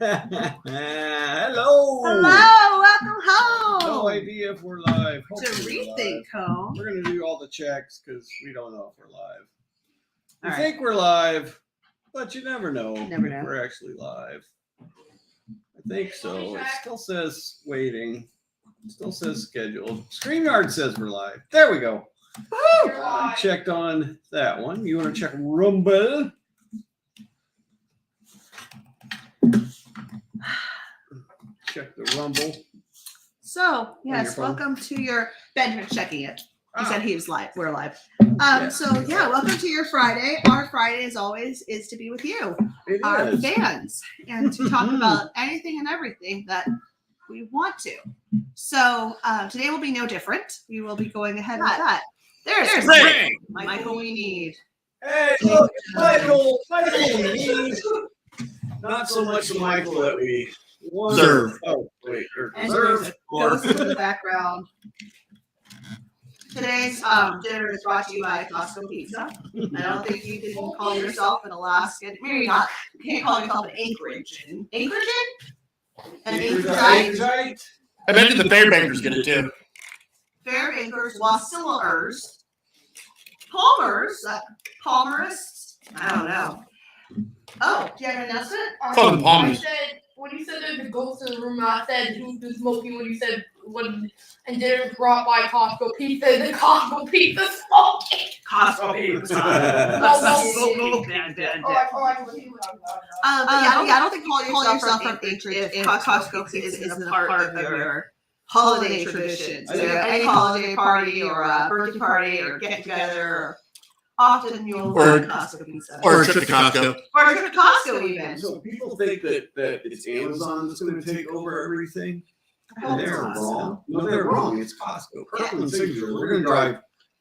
Hello. Hello, welcome home. No idea if we're live. To Hopefully we're rethink live. home. We're going to do all the checks because we don't know if we're live. We All think we're live, but you never know. Never know. If we're actually live. I think so. It still says waiting. It still says scheduled. StreamYard says we're live. There we go. I checked on that one. You want to check Rumble? Check the Rumble. So, yes, your phone. welcome to your Benjamin checking it. He said he was live. We're live. Yeah. So, yeah, welcome to your Friday. Our Friday, as always, is to be with you, It our is. fans, and to talk about anything and everything that we want to. So, today will be no different. We will be going ahead with that. There's Frank. Michael we need. Hey, look, Michael we need. Not so much the Michael that we want. Deserve. Oh, wait. And there's a ghost in the background. Today's dinner is brought to you by Costco Pizza. I don't think you can call yourself an Alaskan. Maybe not. You can't call yourself an Anchorage. Anchorage? An Anchorage. I bet the Fairbankers get it too. Fairbankers, Wasillers, Palmers, Palmerists. I don't know. Oh, do you have an announcement? Call them Palmies. When you said there's a ghost in the room, I said who's been smoking when you said what, and dinner brought by Costco Pizza. The Costco Pizza smoking. Costco Pizza. I don't think call yourself from Anchorage if Costco isn't a part of your holiday traditions. Any holiday party or a birthday party or get together. Often you'll Or- go to Costco Pizza. Or a trip to Costco. Or a trip to Costco even. So people think that it's Amazon that's going to take over everything. And they're wrong. No, they're wrong. It's Costco. Kirkland Signature. We're going to drive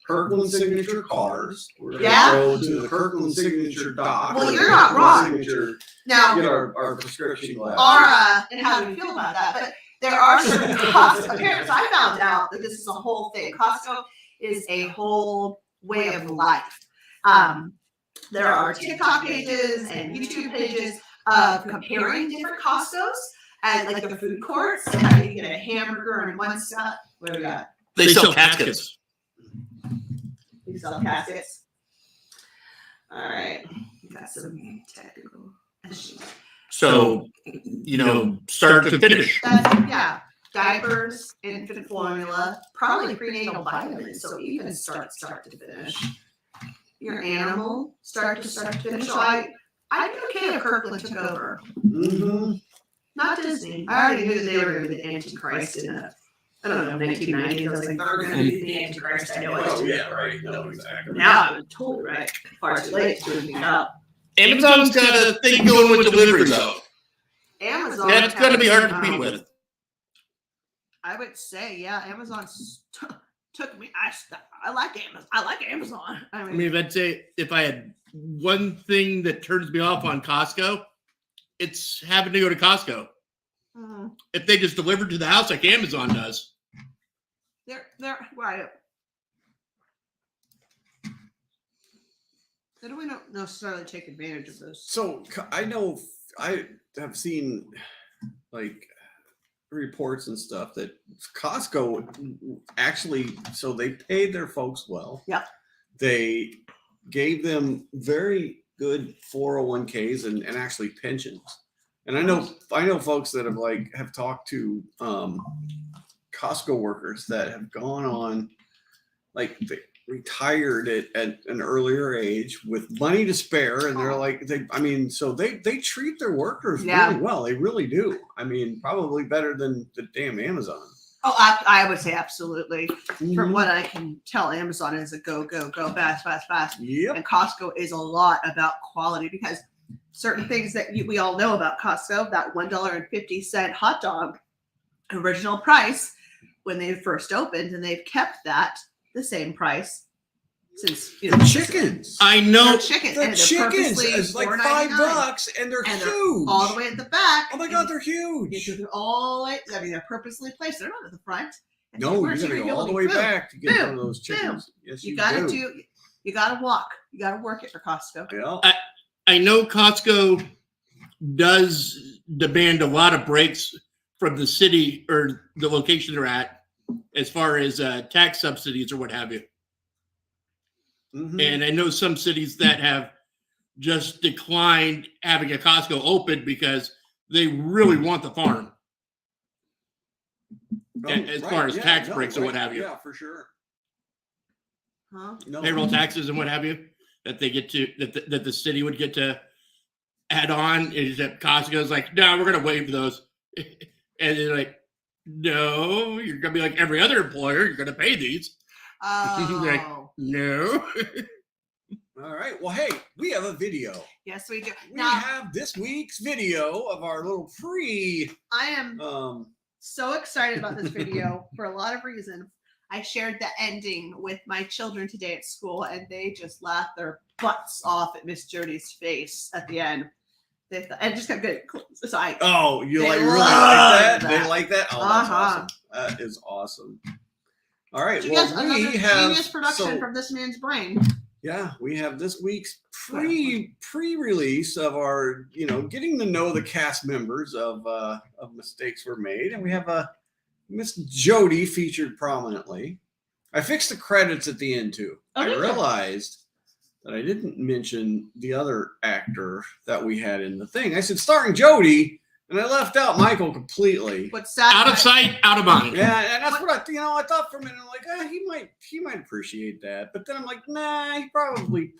Kirkland Signature cars. We're going to go to the Kirkland Signature dock. Well, you're not wrong. Signature, Now, get our prescription glasses. and how do you feel about that? But there are certain Costco. Apparently, I found out that this is a whole thing. Costco is a whole way of life. There are TikTok pages and YouTube pages of comparing different Costcos and like the food courts and how you get a hamburger in one spot. What do we got? They sell caskets. We sell caskets. All right. Got some technical issues. So, start to finish. Yeah. Diapers, infant formula, probably prenatal vitamins. So even start to finish. Your animal, start to finish. So I'd be okay if Kirkland took over. Mm-hmm. Not Disney. I already knew that they were going to be the Antichrist in the, 1990s. I was like, they're going to be the Antichrist. I know it. Oh, yeah, right. No, exactly. Now I'm totally right. Far too late to me up. Amazon's got a thing going with deliveries though. Amazon. Yeah, it's going to be hard to compete with. I would say, yeah, Amazon took me. I like Amazon. I like Amazon. I mean, I'd say if I had one thing that turns me off on Costco, it's having to go to Costco. mm-hmm. If they just deliver to the house like Amazon does. They're right. They don't necessarily take advantage of this. So I know I have seen like reports and stuff that Costco actually, so they paid their folks well. Yeah. They gave them very good 401ks and actually pensions. And I know folks that have talked to Costco workers that have gone on, like they retired at an earlier age with money to spare, and they're like so they treat their workers really well. They really do. I mean, probably better than the damn Amazon. Oh, I would say absolutely. From what I can tell, Amazon is a go, fast. Yep. And Costco is a lot about quality because certain things that we all know about Costco, that $1.50 hot dog original price when they first opened, and they've kept that the same price since the chickens. I know. Chickens. The chickens is like $5, and they're huge. All the way at the back. Oh my God, they're huge. They're all the way. I mean, they're purposely placed. They're not at the front. No, you're gonna go all the way back to get one of those chickens. Yes, you gotta do. You gotta walk. You gotta work it for Costco. Yeah. I know Costco does demand a lot of breaks from the city or the location they're at, as far as tax subsidies or what have you. Mhm. And I know some cities that have just declined having a Costco open because they really want the farm, as far as tax breaks or what have you. Yeah, for sure. Huh? No. Payroll taxes and what have you, that they get to, that the city would get to add on. Is that Costco's like, no, we're going to waive those. And they're like, no, you're going to be like every other employer. You're going to pay these. Like, Oh, no. All right. Well, hey, we have a video. yes, we do. We Now, have this week's video of our little pre. I am Um, so excited about this video for a lot of reasons. I shared the ending with my children today at school, and they just laughed their butts off at Miss Jody's face at the end. And just kept getting so oh, you They like really love like that? They that. like that? Oh, that's Uh-huh. awesome. That is awesome. All right. Did you guys Well, another we have genius production so, from this man's brain. yeah, we have this week's pre-release of our, getting to know the cast members of mistakes were made, and we have Miss Jody featured prominently. I fixed the credits at the end too. Oh, I did you? realized that I didn't mention the other actor that we had in the thing. I said starring Jody, and I left out Michael completely. What's that? Out of sight, out of mind. Yeah, and that's what I thought for a minute. I'm like, he might appreciate that, but then I'm like, nah, he probably.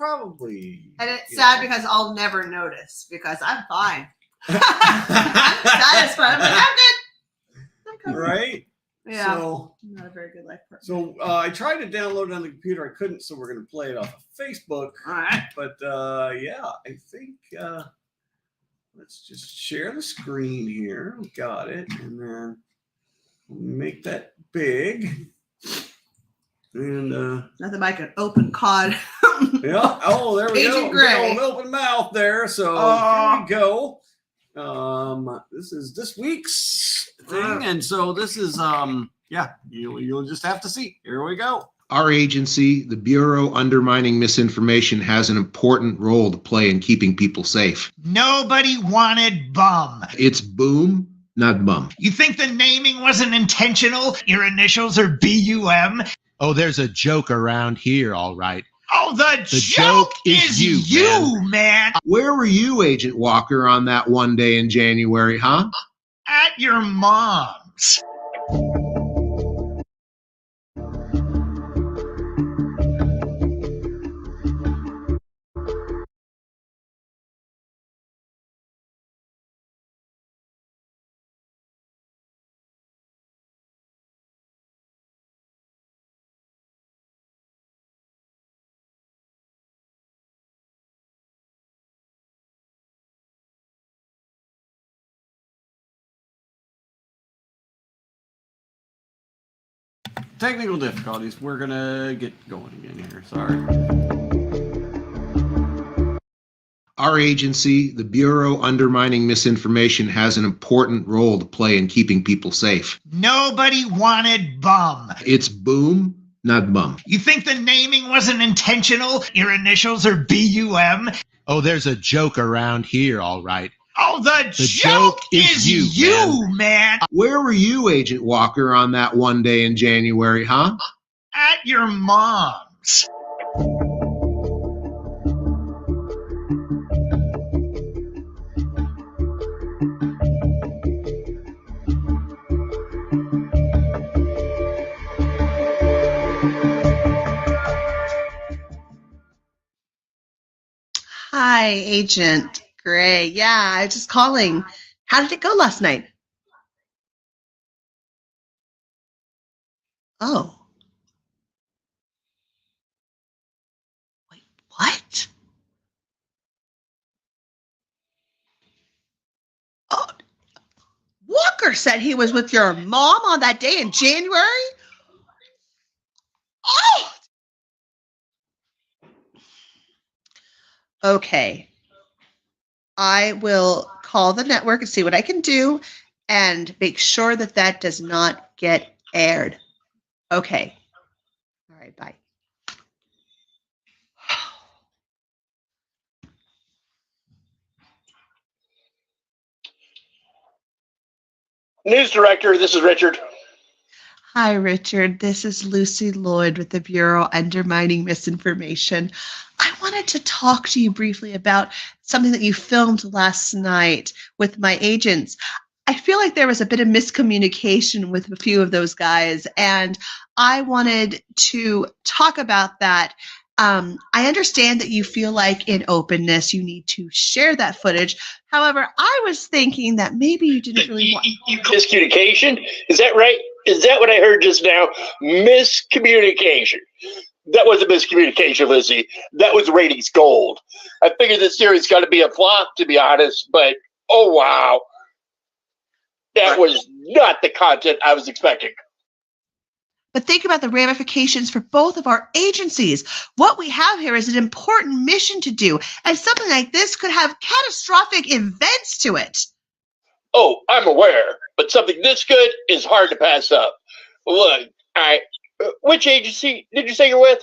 And it's sad because I'll never notice because I'm fine. That is fun. I'm like, I'm good. I'm covered. Right? Yeah. So, I'm not a very good life person. so I tried to download it on the computer. I couldn't, so we're gonna play it off of Facebook. All right. But yeah, I think let's just share the screen here. We got it, and then we'll make that big. And Nothing like an open cod. yeah, oh, there we Agent go. Gray. Big old open mouth there. So Oh. here we go. This is this week's thing, and so this is yeah, you'll just have to see. Here we go. Our agency, the Bureau Undermining Misinformation, has an important role to play in keeping people safe. Nobody wanted bum. It's boom, not bum. You think the naming wasn't intentional? Your initials are BUM? Oh, there's a joke around here, all right. Oh, the joke is you, man. Where were you, Agent Walker, on that one day in January, huh? At your mom's. Technical difficulties. We're gonna get going again here. Sorry. Our agency, the Bureau Undermining Misinformation, has an important role to play in keeping people safe. Nobody wanted bum. It's boom, not bum. You think the naming wasn't intentional? Your initials are BUM? Oh, there's a joke around here, all right. Oh, the joke is you, man. Where were you, Agent Walker, on that one day in January, huh? At your mom's. Hi, Agent Gray. Yeah, I was just calling. How did it go last night? Oh. Wait, what? Oh, Walker said he was with your mom on that day in January? Oh! Okay. I will call the network and see what I can do and make sure that that does not get aired. Okay. All right, bye. News director, this is Richard. Hi, Richard. This is Lucy Lloyd with the Bureau Undermining Misinformation. I wanted to talk to you briefly about something that you filmed last night with my agents. I feel like there was a bit of miscommunication with a few of those guys, and I wanted to talk about that. I understand that you feel like in openness you need to share that footage. However, I was thinking that maybe you didn't really want. Miscommunication? Is that right? Is that what I heard just now? Miscommunication. That wasn't miscommunication, Lizzie. That was ratings gold. I figured this series got to be a flop, to be honest, but oh wow. That was not the content I was expecting. But think about the ramifications for both of our agencies. What we have here is an important mission to do, and something like this could have catastrophic events to it. Oh, I'm aware, but something this good is hard to pass up. Look, which agency did you say you're with?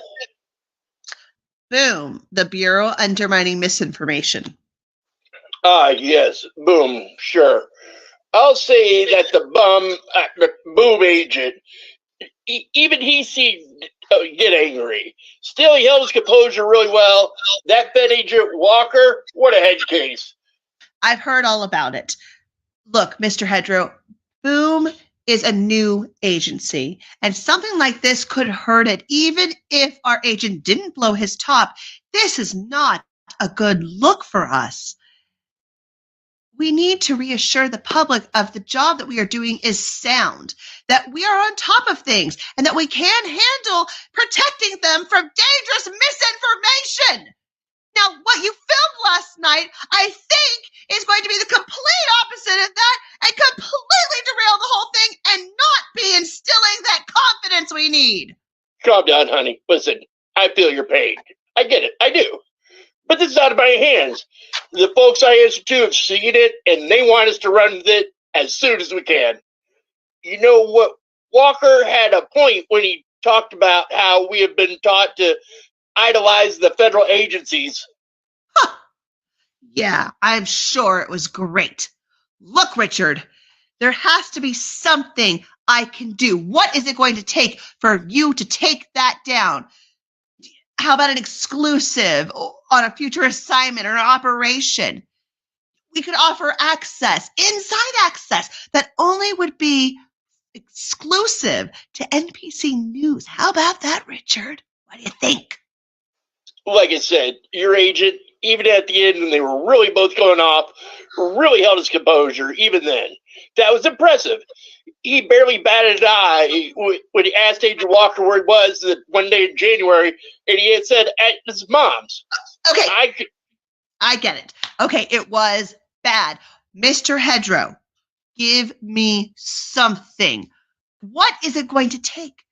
Boom. The Bureau Undermining Misinformation. Yes, boom, sure. I'll say that the boom agent, even he seemed to get angry. Still, he held his composure really well. That Fed agent Walker, what a head case. I've heard all about it. Look, Mr. Hedro, Boom is a new agency, and something like this could hurt it. Even if our agent didn't blow his top, this is not a good look for us. We need to reassure the public of the job that we are doing is sound, that we are on top of things, and that we can handle protecting them from dangerous misinformation. Now, what you filmed last night, I think, is going to be the complete opposite of that and completely derail the whole thing and not be instilling that confidence we need. Calm down, honey. Listen, I feel your pain. I get it. I do. But this is out of my hands. The folks I answer to have seen it, and they want us to run with it as soon as we can. You know what? Walker had a point when he talked about how we have been taught to idolize the federal agencies. Huh. Yeah, I'm sure it was great. Look, Richard, there has to be something I can do. What is it going to take for you to take that down? How about an exclusive on a future assignment or an operation? We could offer access, inside access, that only would be exclusive to NPC News. How about that, Richard? What do you think? Like I said, your agent, even at the end when they were really both going off, really held his composure, even then. That was impressive. He barely batted an eye when he asked Agent Walker where he was one day in January, and he had said at his mom's. Okay, I get it. Okay, it was bad. Mr. Hedro, give me something. What is it going to take?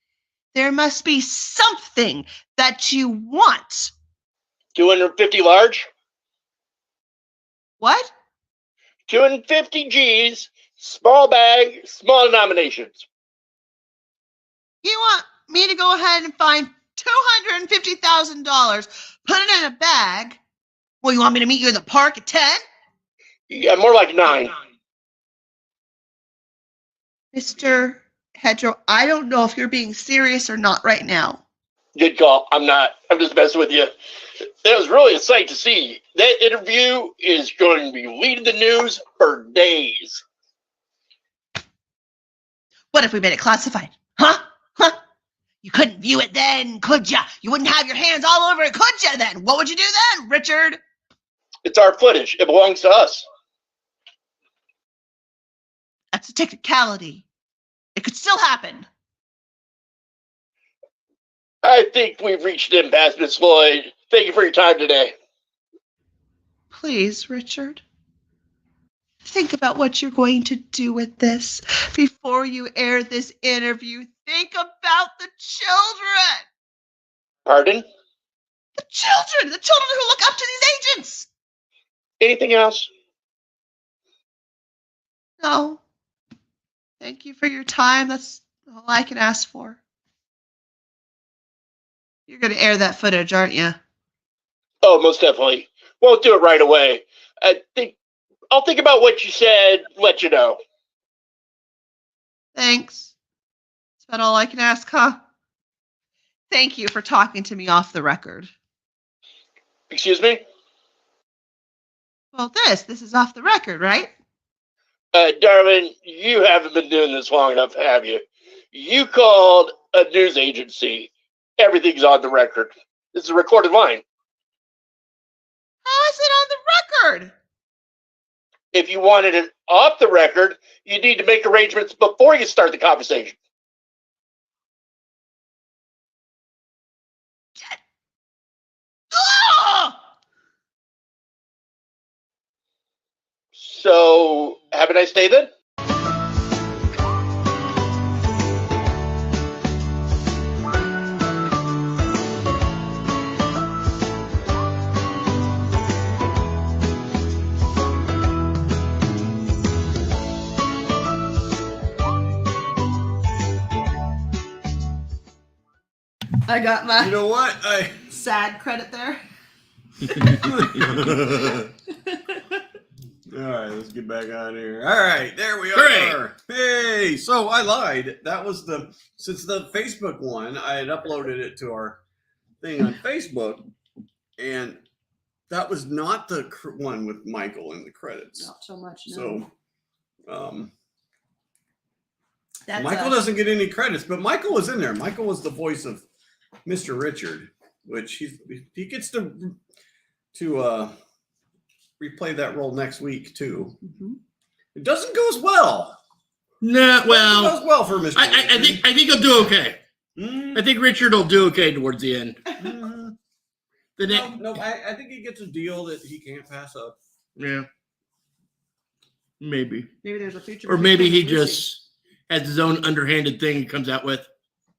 There must be something that you want. 250 large? What? 250 G's, small bag, small denominations. You want me to go ahead and find $250,000, put it in a bag? Well, you want me to meet you in the park at 10? Yeah, more like 9. Mr. Hedro, I don't know if you're being serious or not right now. Good call. I'm not. I'm just messing with you. It was really a sight to see. That interview is going to be leading the news for days. What if we made it classified? Huh? You couldn't view it then, could ya? You wouldn't have your hands all over it, could ya then? What would you do then, Richard? It's our footage. It belongs to us. That's a technicality. It could still happen. I think we've reached an impasse, Miss Lloyd. Thank you for your time today. Please, Richard. Think about what you're going to do with this before you air this interview. Think about the children. Pardon? The children who look up to these agents. Anything else? No. Thank you for your time. That's all I can ask for. You're going to air that footage, aren't you? Oh, most definitely. Won't do it right away. I'll think about what you said, let you know. Thanks. That's about all I can ask, huh? Thank you for talking to me off the record. Excuse me? Well, this is off the record, right? Darling, you haven't been doing this long enough, have you? You called a news agency. Everything's on the record. This is a recorded line. How is it on the record? If you wanted it off the record, you need to make arrangements before you start the conversation. Ah! So, have a nice day then? I got my You know what? I sad credit there. All right, let's get back on here. All right, there we Great. are. Hey, so I lied. That was since the Facebook one, I had uploaded it to our thing on Facebook, and that was not the one with Michael in the credits. Not so much. So, That's Michael doesn't get any credits, but Michael was in there. Michael was the voice of Mr. Richard, which he gets to replay that role next week too. Mm-hmm. It doesn't go as well. No, It well, goes well for Mr. I think he'll do okay. I think Richard will do okay towards the end. I think he gets a deal that he can't pass up. Yeah, maybe, Maybe there's a future. or maybe he just has his own underhanded thing he comes out with.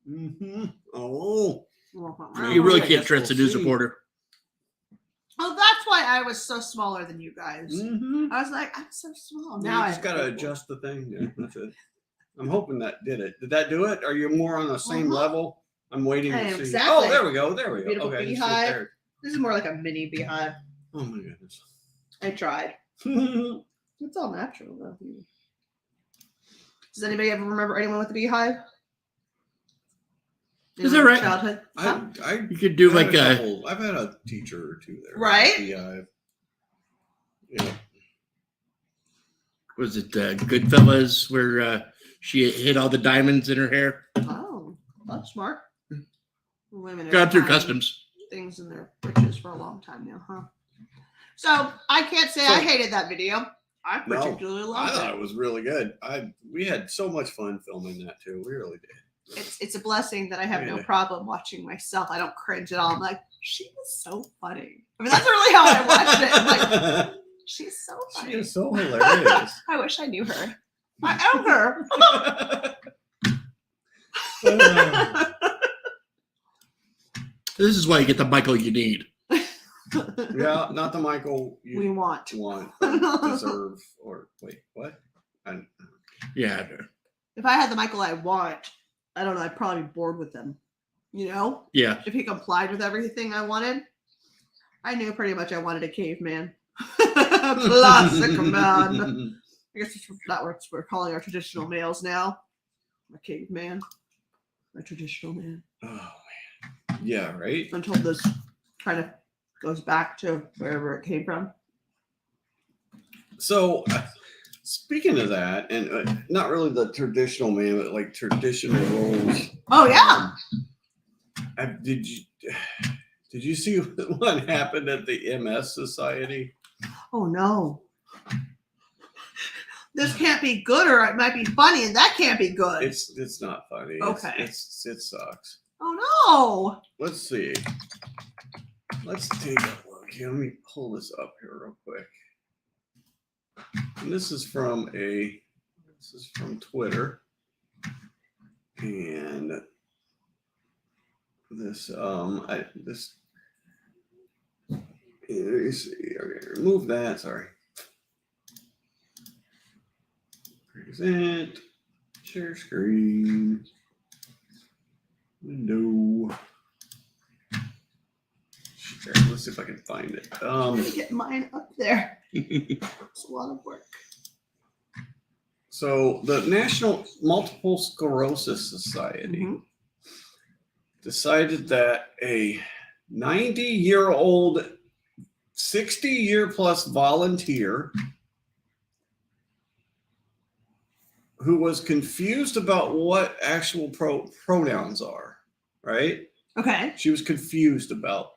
Mm-hmm. Oh, You really I can't guess trust a we'll news see. reporter. Oh, that's why I was so smaller than you guys. Mm-hmm. I was like, I'm so small. Now Now you I just gotta adjust the thing. Yeah, that's it. I'm hoping that did it. Did that do it? Are you more on the same Uh-huh. level? I'm waiting to see. Exactly. Oh, there we go. There we go. Beautiful Okay, just beehive. sit there. This is more like a mini beehive. Oh my goodness. I tried. Oh, It's all natural though. Does anybody ever remember anyone with a beehive? Is that Anyone in right? Childhood. Huh? You could do I've like had a couple- I've had a teacher or two there. Right? Yeah. was it Goodfellas where she hid all the diamonds in her hair? Oh, that's smart. Women have Got through had customs. things in their britches for a long time now, huh? So I can't say I hated that video. I No, particularly I loved thought it. it was really good. We had so much fun filming that too. We really did. It's a blessing that I have no Yeah. problem watching myself. I don't cringe at all. I'm like, she was so funny. I mean, that's really how I watched it. I'm like, she's so She funny. is so hilarious. I wish I knew her. I own her. This is why you get the Michael you need. Yeah, not the Michael we you want. want, or deserve, or wait, what? Yeah. If I had the Michael I want, I don't know, I'd probably be bored with him. You know? Yeah. If he complied with everything I wanted, I knew pretty much I wanted a caveman. Classic man. I guess that's what we're calling our traditional males now. A caveman. A traditional man. Oh man. Yeah, right. Until this kind of goes back to wherever it came from. So, speaking of that, and not really the traditional man, but like traditional roles. Oh yeah. Did you see what happened at the MS Society? Oh no. This can't be good, or it might be funny, and that can't be good. It's not funny. Okay. It sucks. Oh no. Let's see. Let's take a look here. Let me pull this up here real quick. And this is from Twitter. And this let me see. Okay, remove that. Sorry. Present. Share screen. Window. Sure, let's see if I can find it. Let me get mine up there. It's a lot of work. So the National Multiple Sclerosis Society Mhm. decided that a 90-year-old, 60-year-plus volunteer who was confused about what actual pronouns are, right? Okay. She was confused about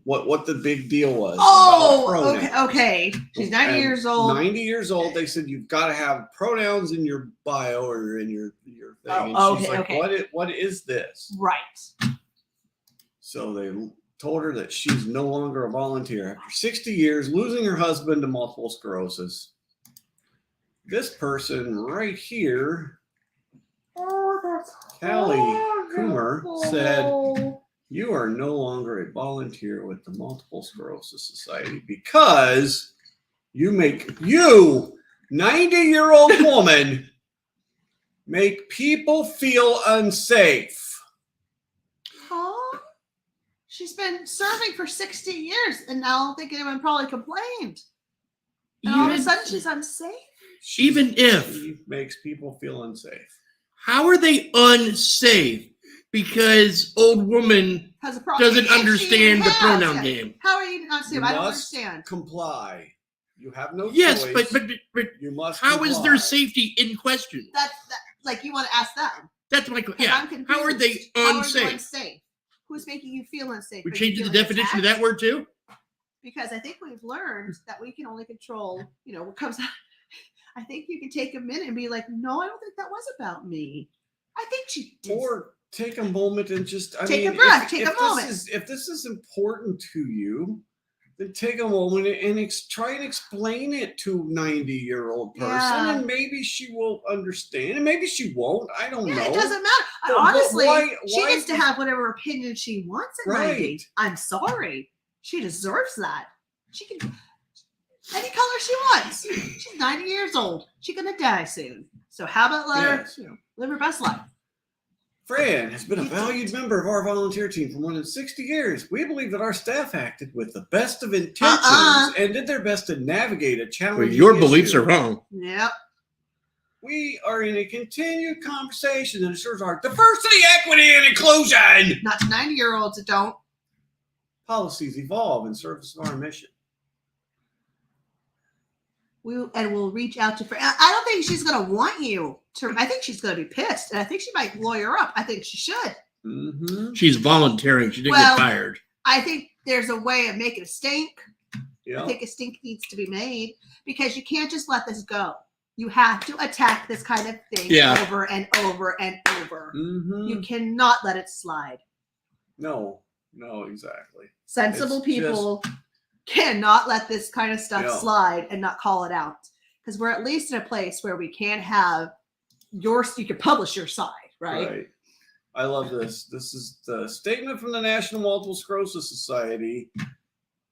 what the big deal was. Oh, about okay, pronouns. okay. She's 90 And years old. 90 years old. They said you've got to have pronouns in your bio or in your thing. Oh, And she's okay, like, okay. what is this? Right. So they told her that she's no longer a volunteer after 60 years, losing her husband to multiple sclerosis. This person right here, Callie Coomer, said, you are no longer a volunteer with the Multiple Sclerosis Society because you make you, 90-year-old woman, make people feel unsafe. Oh, she's been serving for 60 years, and now I don't think anyone probably complained. And all of a sudden, she's unsafe. Even if, She makes people feel unsafe. how are they unsafe? Because old woman Has a problem. doesn't If she understand the has, pronoun yeah. game. How are you not safe? You I don't must understand. comply. You have no Yes, choice. but you must. how is their comply. safety in question? That like you want to ask them. That's my 'Cause yeah. I'm confused. How are they How are you unsafe? unsafe? Who's making you feel unsafe? We Are you changed the feeling definition of that attacked? word too. Because I think we've learned that we can only control, what comes out. I think you can take a minute and be like, no, I don't think that was about me. I think she did. Or take a moment and just Take a breath, If, take if a moment. If this is important to you, then take a moment and try and explain it to a 90-year-old person, Yeah. and maybe she will understand, and maybe she won't. I don't know. It doesn't matter. But Honestly, she why gets to have whatever opinion she wants at 90. Right. I'm sorry. She deserves that. She can any color she wants. She's 90 years old. She's gonna die soon. So how about let Yes. her live her best life? Fran has been a valued member of our volunteer team for more than 60 years. We believe that our staff acted with the best of intentions and did their best to navigate a challenging Your beliefs issue. are wrong. Yep. We are in a continued conversation that ensures our diversity, equity, and inclusion. Not to 90-year-olds that don't. Policies evolve in service of our mission. We'll reach out to Fran. I don't think she's gonna want you to. I think she's gonna be pissed, and I think she might lawyer up. I think she should. Mm-hmm. She's volunteering. She didn't Well, get fired. I think there's a way of making a stink. Yeah. I think a stink needs to be made because you can't just let this go. You have to attack this kind of thing over and over and over. Mm-hmm. You cannot let it slide. No, exactly. Sensible It's people cannot let this kind of stuff Yeah. slide and not call it out, because we're at least in a place where we can have you can publish your side, right? I love this. This is the statement from the National Multiple Sclerosis Society.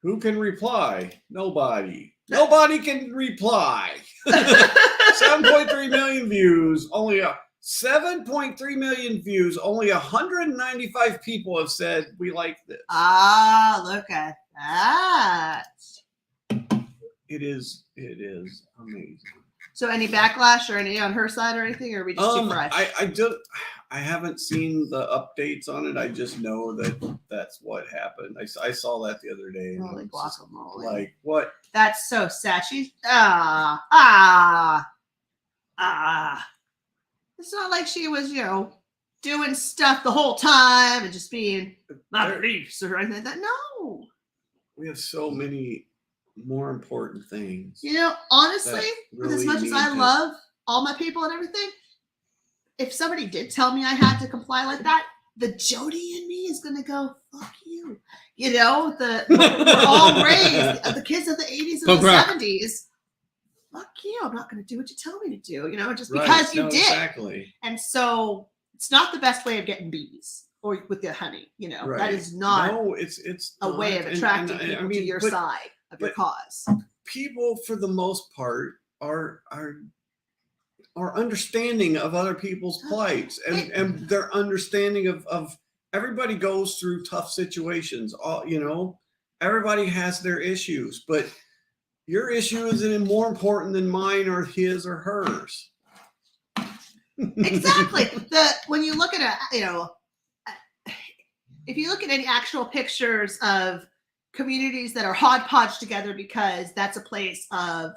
Who can reply? Nobody. Nobody can reply. 7.3 million views. Only 7.3 million views. Only 195 people have said we like this. Look at that. It is amazing. So any backlash or any on her side or anything, or are we just too fresh? I haven't seen the updates on it. I just know that that's what happened. I saw that the other day. And Holy I was just guacamole. like, what? That's so sad. She's It's not like she was, doing stuff the whole time and just being my beliefs or anything like that. No. We have so many more important things. Honestly, that with as really much as need I to- love all my people and everything, if somebody did tell me I had to comply like that, the Jody in me is gonna go, fuck you. We're all raised, the kids of the 80s and Punk the rock. 70s. Fuck you. I'm not gonna do what you tell me to do, just Right, because you no, did. Exactly. And so it's not the best way of getting bees or with the honey, Right. That is not No, it's a way not. of And- attracting and, people I mean, to your but side of your but- cause. people, for the most part, are understanding of other people's plights, and their understanding of everybody goes through tough situations. Everybody has their issues, but Your issue isn't more important than mine or his or hers. Exactly. When you look at if you look at any actual pictures of communities that are hodgepodge together because that's a place of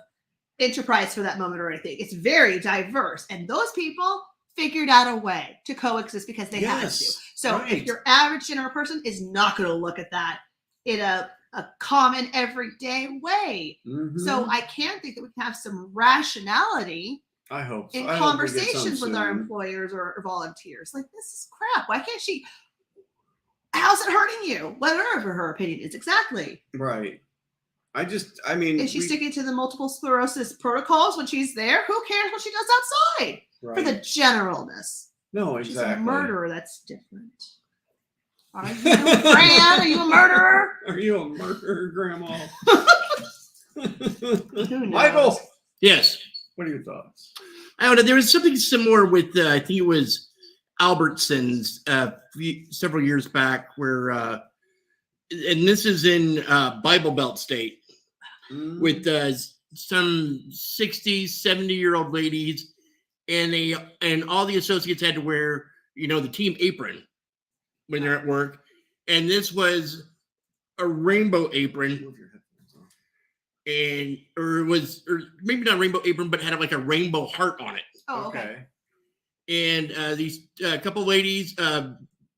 enterprise for that moment or anything, it's very diverse, and those people figured out a way to coexist because they had to. So if your average general person is not going to look at that in a common everyday way, so I can think that we can have some rationality. I hope so. In I hope we get some conversations with our soon. employers or volunteers, like, this is crap. Why can't she? How's it hurting you? Whatever her opinion is, exactly. Right. I mean, Is she sticking to the multiple sclerosis protocols when she's there? Who cares what she does outside? right. For the generalness. No, She's exactly. a murderer. That's different. Are you, Fran? Are you a murderer? Are you a murderer, Grandma? Who knows? Michael, Yes. what are your thoughts? I don't know. There was something similar with, I think it was Albertsons several years back where, and this is in Bible Belt State, with some 60, 70-year-old ladies, and all the associates had to wear, the team apron when they're at work. And this was a rainbow apron. Or maybe not a rainbow apron, but had like a rainbow heart on it. Oh, okay. And these couple ladies,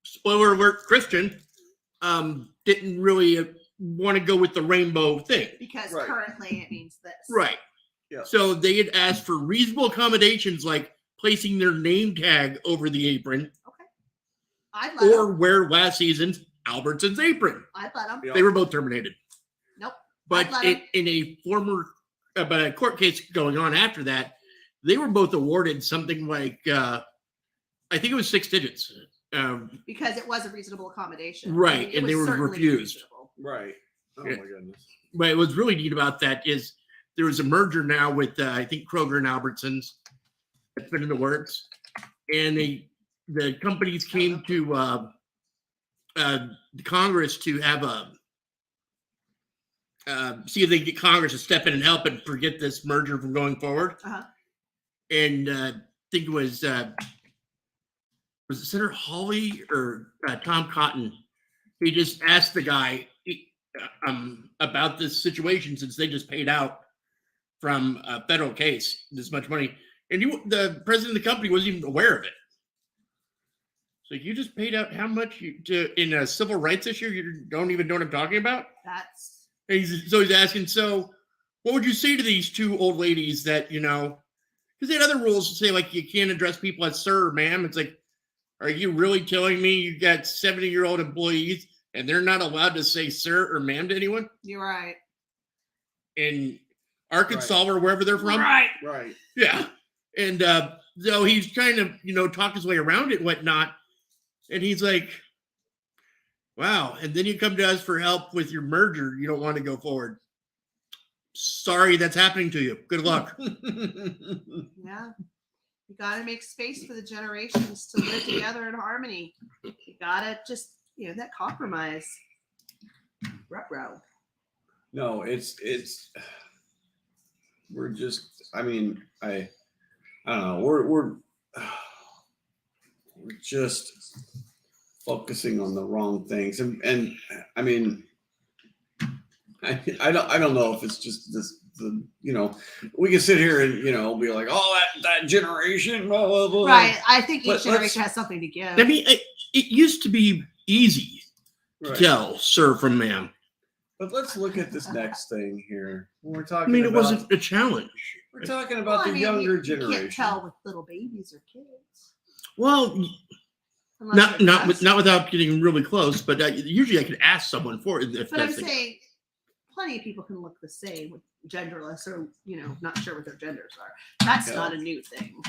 spoiler alert, Christian, didn't really want to go with the rainbow thing. Because Right. currently it means this. Right. Yeah. So they had asked for reasonable accommodations like placing their name tag over the apron I'd let or them. wear last season's Albertsons apron. I'd let them. Yeah. They were both terminated. Nope. But I'd let 'em. in a former but a court case going on after that, they were both awarded something like I think it was 6 digits. Because it was a reasonable accommodation. Right, I mean, it and they was were certainly refused. reasonable. Right. Oh Yeah. my goodness. But what's really neat about that is there was a merger now with I think Kroger and Albertsons. It's been in the works, and the companies came to Congress to have see if they can get Congress to step in and help and forget this merger from going forward. Uh-huh. And I think it was it Senator Hawley or Tom Cotton? He just asked the guy about this situation since they just paid out from a federal case this much money, and the president of the company wasn't even aware of it. So you just paid out how much in a civil rights issue? You don't even know what I'm talking about. That's And he's asking, so what would you say to these 2 old ladies that, because they had other rules to say, like, you can't address people as sir or ma'am. It's like, are you really telling me you got 70-year-old employees and they're not allowed to say sir or ma'am to anyone you're right. in Arkansas or wherever they're from? Right. Right. Yeah. And so he's trying to, talk his way around it and whatnot. And he's like, wow. And then you come to us for help with your merger. You don't want to go forward. Sorry, that's happening to you. Good luck. Yeah. You got to make space for the generations to live together in harmony. You got to just, that compromise. Ruh-roh. No, we're just, I mean, I don't know. We're just focusing on the wrong things. And I mean, I don't know if it's just we can sit here and, be like, oh, that generation, blah, blah, blah. Right. I think But each generation has something to give. I mean, it used to be easy to Right. tell sir from ma'am. But let's look at this next thing here. When we're I talking mean, it about, wasn't a challenge. we're talking about the I mean, younger you generation. can't tell with little babies or kids. Well, Unless not you're not without getting really close, but usually I could ask someone for it if But I'm that's the saying plenty of people can look the same with genderless or, not sure what their genders are. That's Yeah. not a new thing.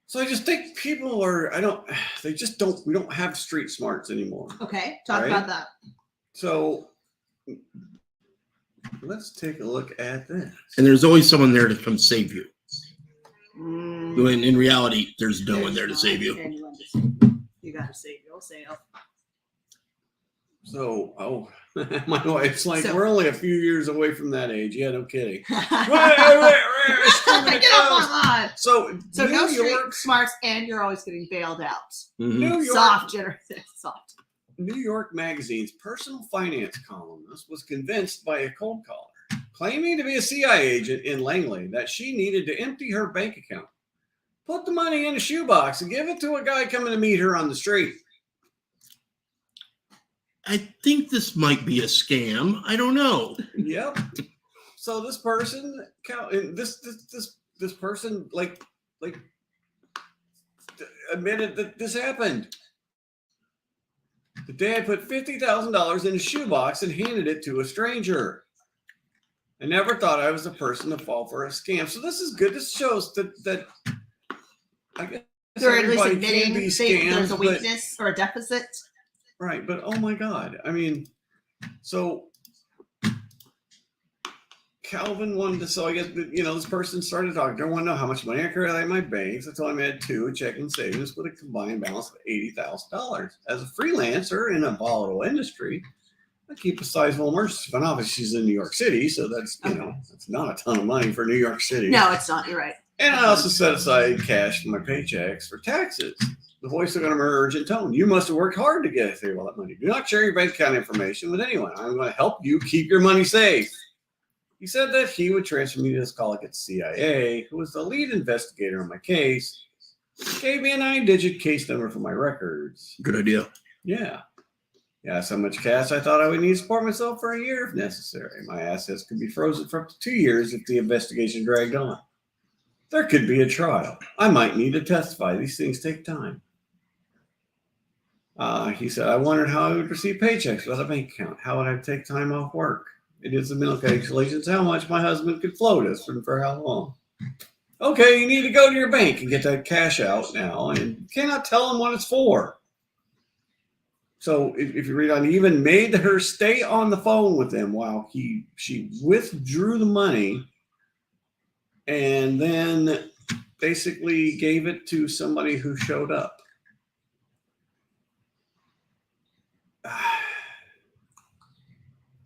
So I just think people we don't have street smarts anymore. Okay. Talk Right. about that. So let's take a look at this. And there's always someone there to come save you. Mm, When in reality, there's no one there to there's save not you. anyone to save you. You got to save yourself. So, my wife's like, So- we're only a few years away from that age. Yeah, no kidding. Get off my lawn. So, So New no street York, smarts, and you're always getting bailed out. Mhm. New York, Soft, generous, soft. New York Magazine's personal finance columnist was convinced by a cold caller claiming to be a CIA agent in Langley that she needed to empty her bank account, put the money in a shoebox, and give it to a guy coming to meet her on the street. I think this might be a scam. I don't know. Yep. So this person, this person, like admitted that this happened. The day I put $50,000 in a shoebox and handed it to a stranger. I never thought I was the person to fall for a scam. So this is good. This shows that I guess They're at least everybody admitting can be there's a scammed, weakness or a deficit. right? But oh my God, I mean, so Calvin wanted to. So I guess this person started talking. I want to know how much money I carry in my banks. I told him I had 2 checking savings with a combined balance of $80,000. As a freelancer in a volatile industry, I keep a sizable emergency fund. Obviously, she's in New York City, so that's that's not a ton of money for New York City. No, it's not. You're right. And I also set aside cash from my paychecks for taxes. The voice took on a more urgent tone. You must have worked hard to get all that money. Do not share your bank account information with anyone. I'm going to help you keep your money safe. He said that he would transfer me to his colleague at CIA, who was the lead investigator on my case. He gave me a 9-digit case number for my records. Good idea. Yeah. Yeah, so much cash I thought I would need to support myself for a year if necessary. My assets could be frozen for up to 2 years if the investigation dragged on. There could be a trial. I might need to testify. These things take time. He said, I wondered how I would receive paychecks without a bank account. How would I take time off work? It is the mental calculations how much my husband could float us and for how long. Okay, you need to go to your bank and get that cash out now, and you cannot tell him what it's for. So if you read on, he even made her stay on the phone with him while she withdrew the money and then basically gave it to somebody who showed up.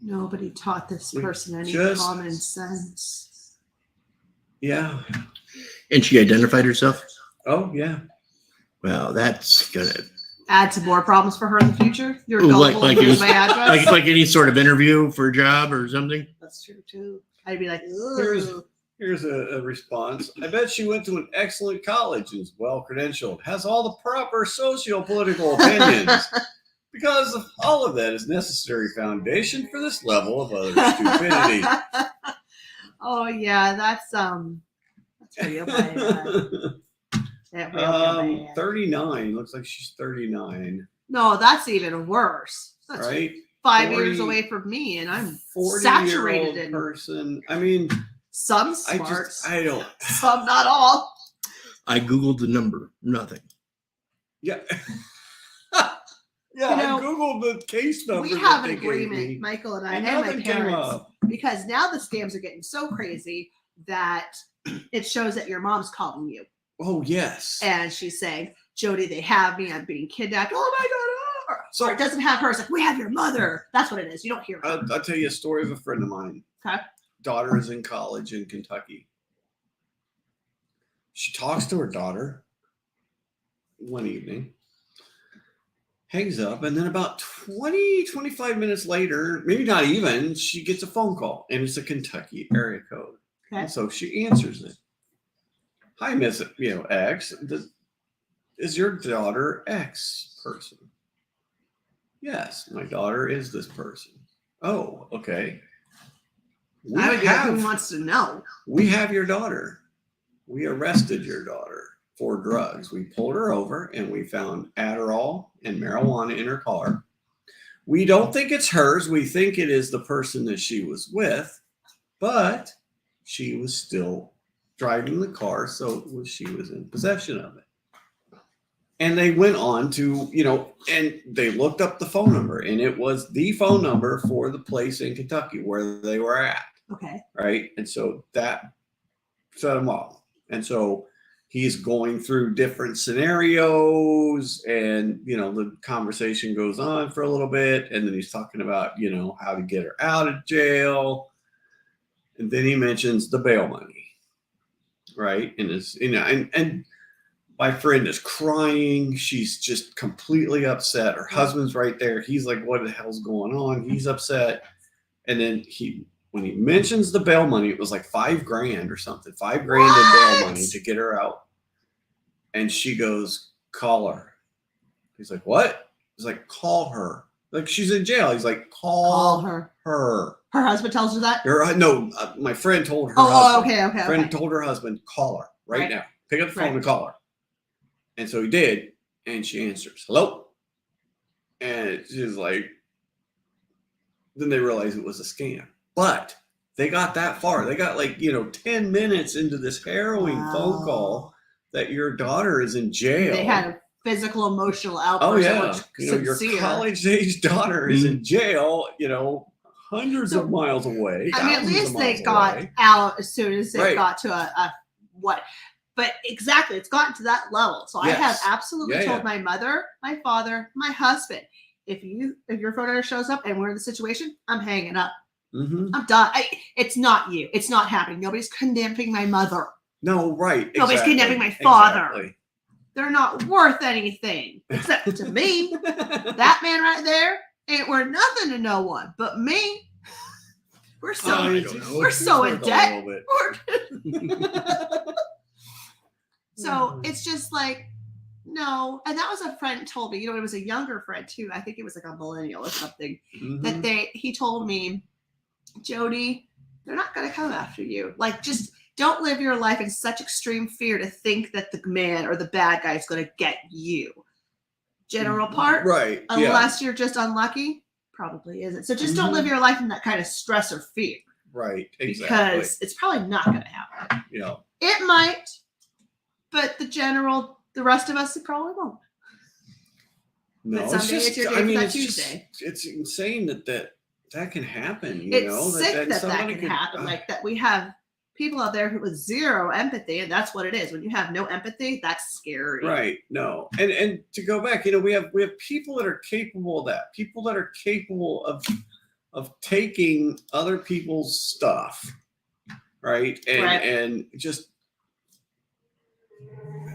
Nobody taught this We person any just- common sense. Yeah. And she identified herself. Oh, yeah. Well, that's gonna Add some more problems for her in the future. You're Ooh, like- gullible like to it use was- my address. like any sort of interview for a job or something. That's true too. I'd be like, Here's- "Ugh." Here's a response. I bet she went to an excellent college and is well credentialed, has all the proper socio-political opinions. Because of all of that is necessary foundation for this level of other stupidity. Oh yeah, that's real bad. 39. Looks like she's 39, No, that's even worse. That's right? 5 years 40 away from me, and I'm 40-year-old saturated in person. I mean, some smarts, I don't. some not all. I googled the number. Nothing. Yeah. Yeah, You know, I googled the case number. We that have they an gave agreement, me, Michael and I, and and my nothing came parents, up. because now the scams are getting so crazy that it shows that your mom's calling you Oh yes. and she's saying, "Jody, they have me. I'm being kidnapped." Oh my god! So Or it doesn't have her. It's like, "We have your mother." That's what it is. You don't hear her. I'll tell you a story of a friend of mine. Okay. Daughter is in college in Kentucky. She talks to her daughter one evening, hangs up, and then about 25 minutes later, maybe not even, she gets a phone call, and it's a Kentucky area code. Okay. And so she answers it. Hi, Miss, X. Is your daughter X person? Yes, my daughter is this person. Oh, okay. I would be like, who wants to know? We have your daughter. We arrested your daughter for drugs. We pulled her over and we found Adderall and marijuana in her car. We don't think it's hers. We think it is the person that she was with, but she was still driving the car, so she was in possession of it. And they went on to, and they looked up the phone number, and it was the phone number for the place in Kentucky where they were at. Okay. Right. And so that set him off. And so he's going through different scenarios, and the conversation goes on for a little bit, and then he's talking about how to get her out of jail, and then he mentions the bail money, right? And it's and my friend is crying. She's just completely upset. Her husband's right there. He's like, what the hell's going on? He's upset. And then when he mentions the bail money, it was like $5,000 or something, $5,000 in bail money to get her out. And she goes, call her. He's like, what? He's like, call her. Like, she's in jail. He's like, call her. Her husband tells her that? My friend told her husband. Okay. Friend told her husband, call her right now. Pick up the phone and call her. And so he did, and she answers, hello? And she's like, then they realized it was a scam. But they got that far. They got 10 minutes into this harrowing phone call that your daughter is in jail. They had a physical, emotional outburst. Oh, yeah. Your college-age daughter is in jail, hundreds of miles away. I mean, at least they got out as soon as they got to a what? But exactly, it's gotten to that level. So I have absolutely told my mother, my father, my husband, if your phone ever shows up and we're in the situation, I'm hanging up. Mm-hmm. I'm done. It's not you. It's not happening. Nobody's kidnapping my mother. No, right. Nobody's kidnapping my father. Exactly. They're not worth anything except to me. That man right there ain't worth nothing to no one but me. We're so in debt. So it's just like, no. And that was a friend told me, it was a younger friend too. I think it was like a millennial or something that he told me, Jody, they're not going to come after you. Like, just don't live your life in such extreme fear to think that the man or the bad guy is going to get you. General part. Right. Unless you're just unlucky, probably isn't. So just don't live your life in that kind of stress or fear. Right. Exactly. Because it's probably not going to happen. Yeah. It might. But the rest of us, it probably won't. No, but Tuesday. It's insane that can happen. It's sick that can happen. Like that, we have people out there with zero empathy, and that's what it is. When you have no empathy, that's scary. Right. No. And to go back, we have people that are capable of that. People that are capable of taking other people's stuff, right? And just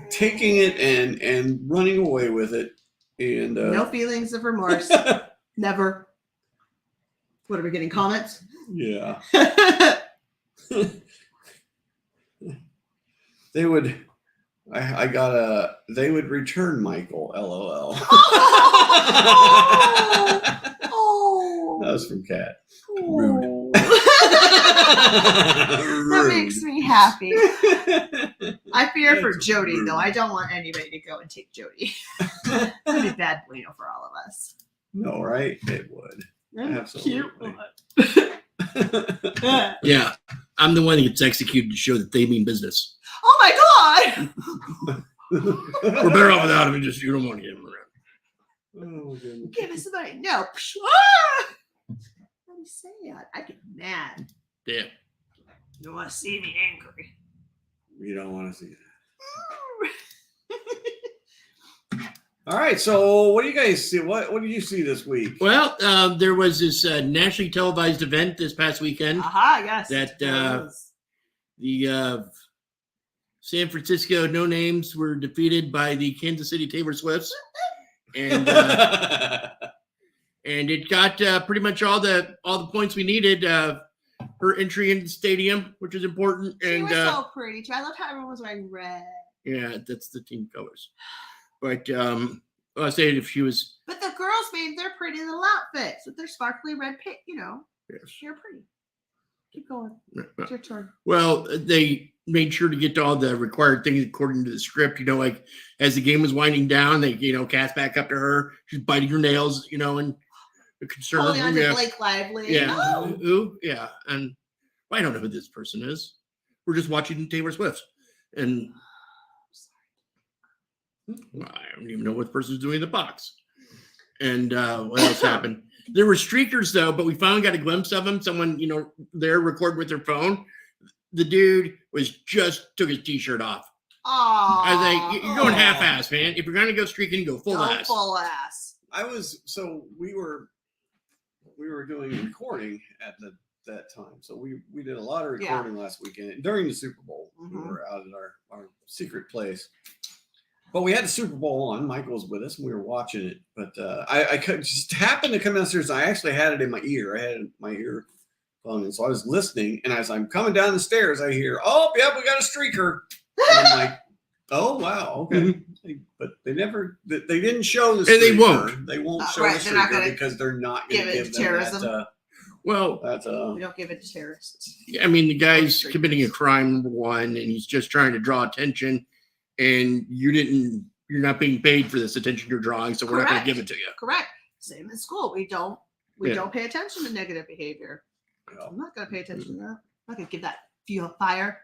taking it and running away with it, and no feelings of remorse. Never. What, are we getting comments? Yeah. They would return Michael, LOL. Oh. That was from Kat. Rude. That makes me happy. I fear for Jody, though. I don't want anybody to go and take Jody. That'd be bad bueno for all of us. No, right? It would. Absolutely. Yeah. I'm the one that gets executed to show that they mean business. Oh my God! We're better off without him. You don't want to get him around. Oh, goodness. Give us somebody. No. Let me say that. I get mad. Yeah. You want to see me angry. You don't want to see that. All right. So what do you guys see? What did you see this week? Well, there was this nationally televised event this past weekend. Aha, yes. That the San Francisco No Names were defeated by the Kansas City Taylor Swifts. And and it got pretty much all the points we needed. Her entry into the stadium, which is important. She was so pretty too. I loved how everyone was wearing red. Yeah, that's the team colors. But I said if she was. But the girls made their pretty little outfits with their sparkly red paint. Yes. They're pretty. Keep going. It's your turn. Well, they made sure to get to all the required things according to the script. Like as the game was winding down, they cast back up to her. She's biting her nails, and the concern. Holding on to Blake Lively. Yeah. Oh. Yeah. And I don't know who this person is. We're just watching Taylor Swift, and I don't even know what person's doing the box. And what else happened? There were streakers though, but we finally got a glimpse of them. Someone, there recorded with their phone. The dude took his t-shirt off. I was like, you're going Aw. half-ass, man. If you're gonna go streaking, go full Go ass. full ass. We were doing recording at that time. So we did a lot of recording last weekend during the Super Bowl. We Mhm. were out at our secret place. But we had the Super Bowl on. Michael was with us and we were watching it. But I could just happened to come downstairs. I actually had it in my ear. I had my earphone. And so I was listening. And as I'm coming down the stairs, I hear, oh, yep, we got a streaker. And I'm like, oh, wow. Okay. But they didn't show the streaker. And they won't. They won't show Right, the they're not streaker gonna because they're not going give to it give to them terrorism. Well, We don't give it to terrorists. I mean, the guy's committing a crime, number one, and he's just trying to draw attention. And you're not being paid for this attention you're drawing, so we're not going to give it to you. Correct. Same in school. We don't pay attention to negative behavior. Yeah. I'm not going to pay attention to that. I'm not going to give that fuel fire.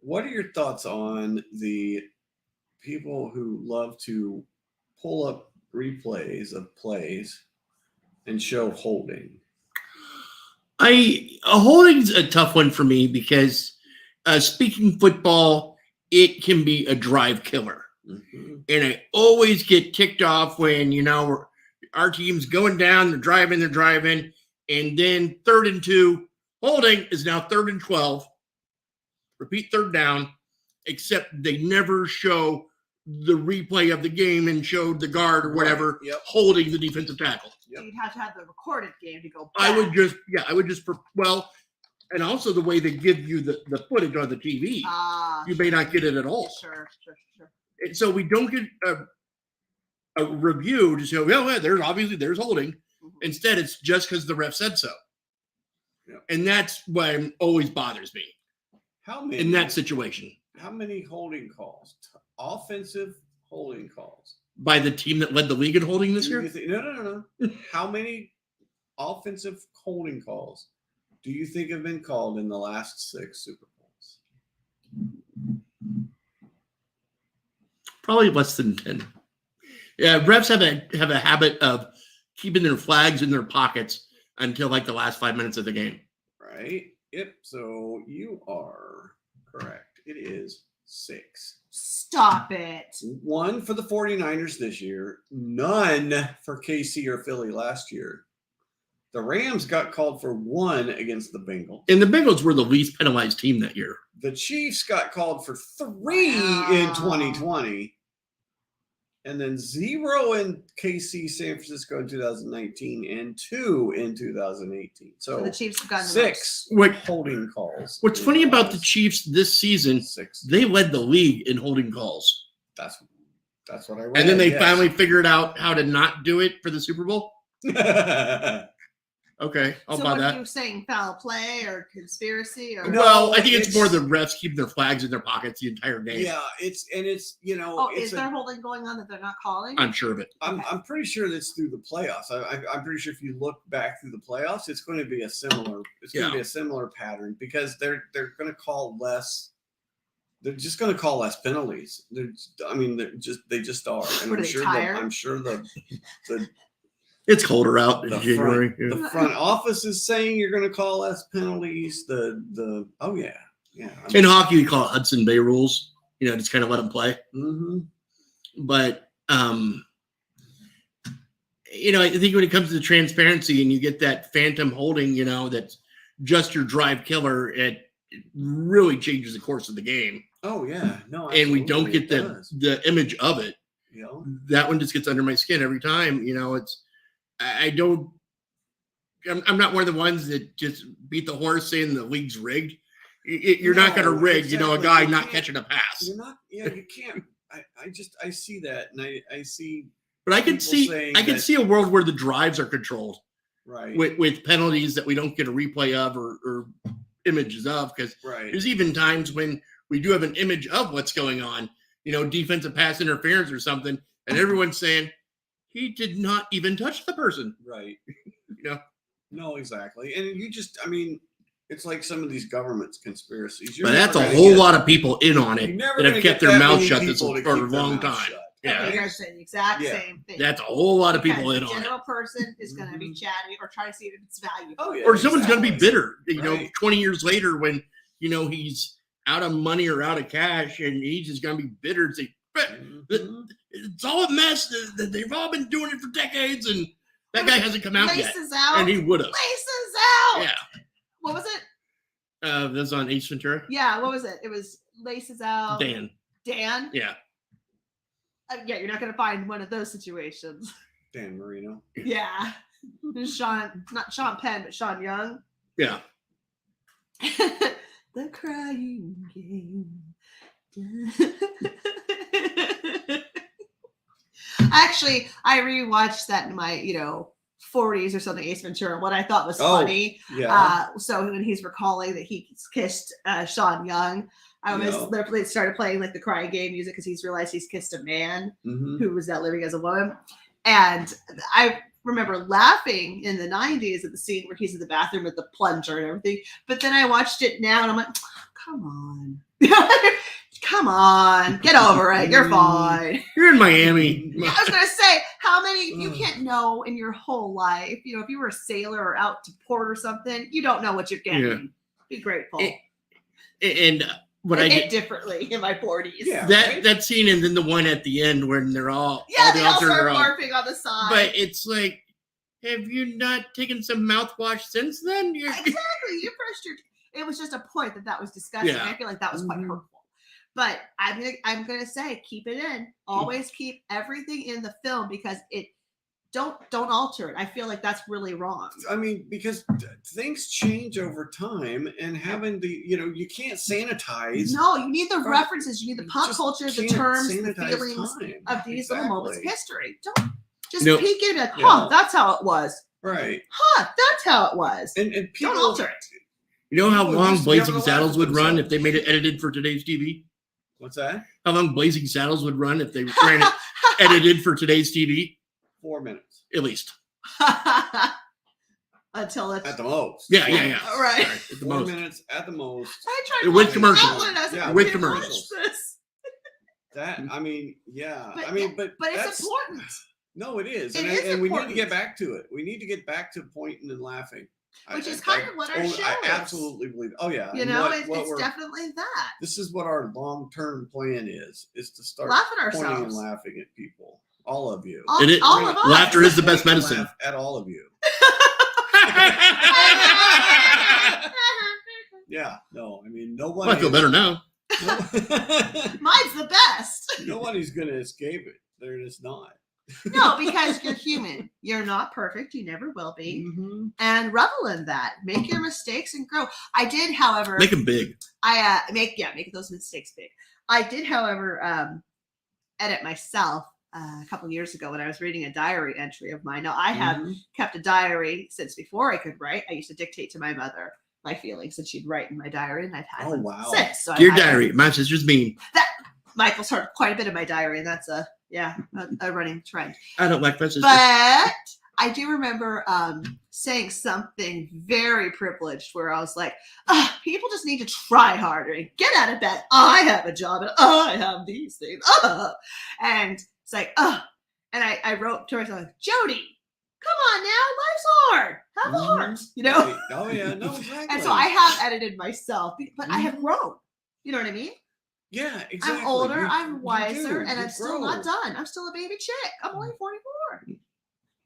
What are your thoughts on the people who love to pull up replays of plays and show holding? Holding's a tough one for me because speaking football, it can be a drive killer. Mm-hmm. And I always get ticked off when, our team's going down, they're driving, and then 3rd and 2, holding is now 3rd and 12. Repeat 3rd down, except they never show the replay of the game and showed the guard or whatever holding the defensive tackle. So you'd have to have the recorded game to go back. I would just, and also the way they give you the footage on the TV, you may not get it at all. Sure. And so we don't get a review to say, there's holding. Mhm. Instead, it's just because the ref said so. Yeah. And that's what always bothers me How many in that situation. How many holding calls? Offensive holding calls. By the team that led the league in holding this year? No. How many offensive holding calls do you think have been called in the last 6 Super Bowls? Probably less than 10. Yeah, refs have a habit of keeping their flags in their pockets until like the last 5 minutes of the game. Right? Yep. So you are correct. It is 6. Stop it. 1 for the 49ers this year, none for KC or Philly last year. The Rams got called for 1 against the Bengals. And the Bengals were the least penalized team that year. The Chiefs got called for 3 in 2020. And then 0 in KC, San Francisco in 2019, and 2 in 2018. So the So Chiefs have gotten 6 What- holding calls. What's in funny about the last Chiefs this season, 6. they led the league in holding calls. That's what I read. And then they yes. finally figured out how to not do it for the Super Bowl. Okay, I'll So buy what that. are you saying? Foul play or conspiracy or No, Well, I think it's more it's- the refs keeping their flags in their pockets the entire game. Yeah, it's is it's there holding going on that they're not calling? I'm sure of it. I'm pretty sure that's through the playoffs. I'm pretty sure if you look back through the playoffs, it's going to be a similar. It's going to be a similar pattern because they're going to call less. They're just going to call less penalties. They just are. And What, are they tired? I'm sure the It's colder out in the January. front, the front office is saying you're going to call less penalties. Yeah. In hockey, we call it Hudson Bay rules. Just kind of let them play. Mm-hmm. But I think when it comes to the transparency and you get that phantom holding, that's just your drive killer, it really changes the course of the game. Oh yeah, no, And we don't absolutely, get it does. the image of it. That one just gets under my skin every time. I'm not one of the ones that just beat the horse saying the league's rigged. You're not going to No, rig, exactly. a guy You not can't- catching a pass. You're not. Yeah, you can't. I see that, and I see. But I can people see saying I can that- see a world where the drives are controlled Right. with penalties that we don't get a replay of or images of, because Right. there's even times when we do have an image of what's going on, defensive pass interference or something, and everyone's saying he did not even touch the person. Right. No, exactly. And it's like some of these government's conspiracies. You're But that's a never gonna whole get- lot of people in on you're it never that have gonna kept get their that mouth many shut people to for a keep their long mouth time. shut. Yeah. You guys saying the exact Yeah. same thing. That's a whole lot of people Because in the on it. general person is going to be chatting or trying to see if it's valuable. Oh yeah. Or someone's going to be exactly. bitter, Right. 20 years later when, he's out of money or out of cash, and he's just gonna be bitter and say, it's all a mess. They've all been doing it for decades, and that guy hasn't come out yet. Laces out. And he would have. Laces out. Yeah. What was it? That's on Ace Ventura. Yeah, what was it? It was Laces Out. Dan. Dan? Yeah. Yeah, you're not going to find one of those situations. Dan Marino. Yeah. Sean, not Sean Penn, but Sean Young. Yeah. The crying game. Actually, I rewatched that in my, 40s or something, Ace Ventura. What I thought was funny. Yeah. So when he's recalling that he kissed Sean Young, I was literally started playing like the crying game music because he's realized he's kissed a man who was now living as a woman. And I remember laughing in the 90s at the scene where he's in the bathroom with the plunger and everything. But then I watched it now and I'm like, come on. Come on. Get over it. You're fine. You're in Miami. I was going to say, how many, you can't know in your whole life, if you were a sailor or out to port or something, you don't know what you're getting. Yeah. Be grateful. And what I hit get differently in my 40s. Yeah. that scene, and then the one at the end when they're all They all start barfing on the side. But it's like, have you not taken some mouthwash since then? Exactly. You brushed your. It was just a point that was disgusting. Yeah. I feel like that was quite hurtful. But I'm gonna say, keep it in. Always keep everything in the film because it don't alter it. I feel like that's really wrong. I mean, because things change over time, and having you can't sanitize. No, you need the references. You need the pop Just culture, the can't terms, the sanitize feelings time. of these little moments of history. Don't just No. peek in and be like, Yeah. that's how it was. Right. That's how it was. And people Don't alter it. You know how People long just never Blazing laugh Saddles at would run themselves. if they made it edited for today's TV? What's that? How long Blazing Saddles would run if they ran it edited for today's TV? 4 minutes At least. Until it's at the most. Yeah. Right. At the 4 most. minutes at the most. I tried With watching commercials. that one, and I was Yeah, like, with "I can't watch commercials. this." That I mean, yeah. But, I mean, but it's that's, important. No, it is, It and, is and we need to important. get back to it. We need to get back to pointing and laughing, Which is kind of what our show I is. absolutely believe. Oh yeah, You and know, what it's we're- definitely that. This is what our long-term plan is to start Laugh at pointing and ourselves. laughing at people, all of you. All, It is- all of us. Laughter is the best Point and medicine. laugh at all of you. Yeah, no, I mean nobody. I feel better now. Mine's the best. Nobody's gonna escape it. They're just not. No, because you're human. You're not perfect. You never will be. Mm-hmm. And revel in that. Make your mistakes and grow. I did, however, Make them big. make those mistakes big. I did, however, edit myself a couple years ago when I was reading a diary entry of mine. Now I have Mm-hmm. kept a diary since before I could write. I used to dictate to my mother my feelings, and she'd write in my diary, and I've had Oh, one wow. since. So Dear I've had diary, my sister's mean. Michael's heard quite a bit of my diary, and that's a running trend. I don't like my sister. But I do remember saying something very privileged where I was like, people just need to try harder and get out of bed. I have a job and I have these things. And it's like, and I wrote to myself, Jody, come on now, life's hard. Have a heart, Right. Oh yeah, no, exactly. And so I have edited myself, but I have grown. You know what I mean? Yeah, exactly. I'm older, You- I'm you wiser, do. and You I'm still grow. not done. I'm still a baby chick. I'm only 44.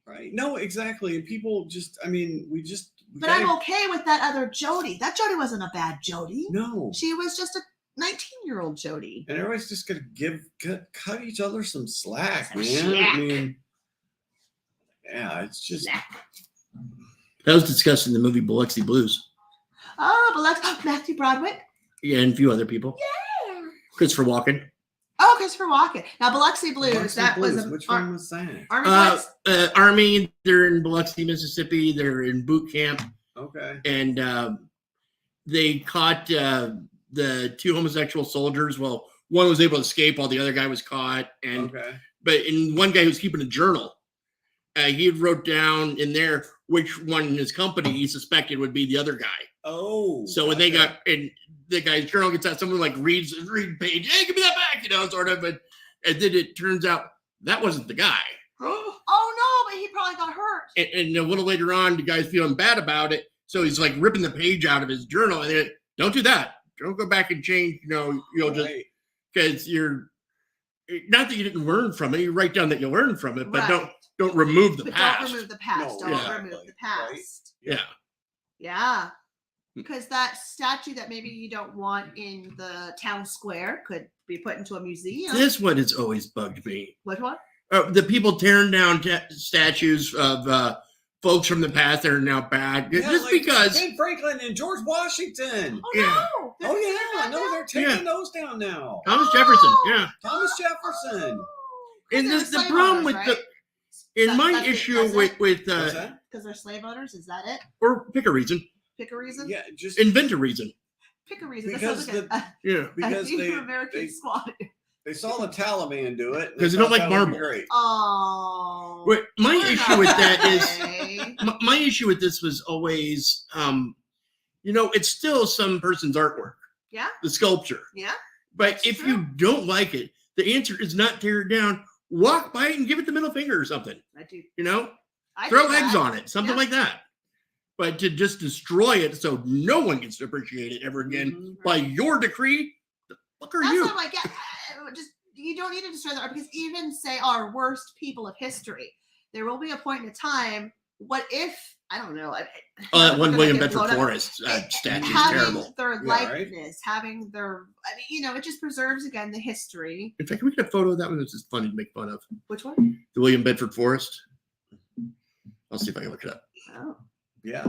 Right. No, exactly. And people just, I mean, we But I'm okay with that other Jody. That Jody wasn't a bad Jody. No. She was just a 19-year-old Jody. And everybody's just gonna cut each other some slack, Some man. slack. I mean, yeah, it's just That was discussed in the movie Biloxi Blues. Oh, but let's Matthew Broderick. Yeah, and a few other people. Yeah. Christopher Walken. Oh, Christopher Walken. Now, Biloxi Blues. Biloxi That Blues. was Which one was that? Army Boys. Army, they're in Biloxi, Mississippi. They're in boot camp. Okay. And they caught the two homosexual soldiers. Well, one was able to escape while the other guy was caught. And Okay. But in one guy who was keeping a journal, he had wrote down in there which one in his company he suspected would be the other guy. Oh. So when they gotcha. got, and the guy's journal gets out, someone like read the page, hey, give me that back, sort of. And then it turns out that wasn't the guy. Oh, no, but he probably got hurt. And a little later on, the guy's feeling bad about it. So he's like ripping the page out of his journal. And they're like, don't do that. Don't go back and change. You'll just Right. because you're not that you didn't learn from it. You write down that you learned from it, but Right. don't remove the But past. don't remove the past. No, don't exactly, remove the right? past. Yeah. Yeah. Because that statue that maybe you don't want in the town square could be put into a museum. This one has always bugged me. Which one? The people tearing down statues of folks from the past that are now bad, Yeah, just like because. Ben Franklin and George Washington. Oh Yeah. no! Oh yeah, no, they're taking Yeah. those down now. Thomas Jefferson, yeah. Thomas Jefferson. And Because the problem with my That's issue it. with What's that? Because they're slave owners. Is that it? or pick a reason, Pick a reason. Yeah, just invent a reason. Pick a reason. Because That sounds like Yeah. because a they American squad. they saw the Taliban do it and 'Cause they don't thought like that would be marble. Great. Oh. Wait, my We're issue not with that is okay. my issue with this was always, it's still some person's artwork, Yeah. the sculpture. Yeah. But That's if true. you don't like it, the answer is not tear it down. Walk by it and give it the middle finger or something. I do. I Throw do eggs that. on it, something Yeah. like that. But to just destroy it so no one gets to appreciate it ever again Mhm. by your decree, the fuck are That's you? what I'm like. Yeah, just you don't need to destroy the art because even say our worst people of history, there will be a point in time. What if I don't know? That one gonna William get blown Bedford up. Forrest statue is Having terrible. their Yeah, right? likeness, having their, it just preserves again the history. In fact, can we get a photo of that one? This is funny to make fun of. Which one? The William Bedford Forrest. I'll see if I can look it up. Oh. Yeah.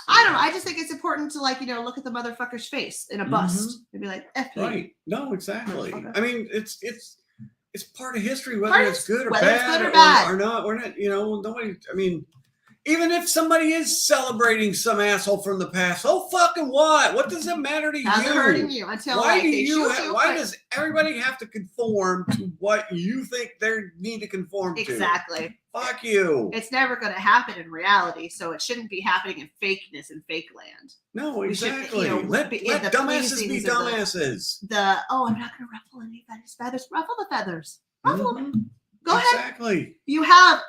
I don't know. I just think it's important to look at the motherfucker's face in a bust and be like, F you. Right. No, exactly. Okay. I mean, it's part of history, whether Part of it's good or whether it's bad, good or bad. or not. We're not, nobody. I mean, even if somebody is celebrating some asshole from the past, so fucking what? What does it matter to How's you? it hurting you until Why do they you? shoot you? Why but- does everybody have to conform to what you think they need to conform to? exactly? Fuck you. It's never going to happen in reality, so it shouldn't be happening in fakeness and fake land. No, we should, exactly. let let the dumbasses be pleasings of the- dumbasses. I'm not going to ruffle anybody's feathers. Ruffle the feathers. Ruffle them. Mhm. Go ahead. Exactly. You have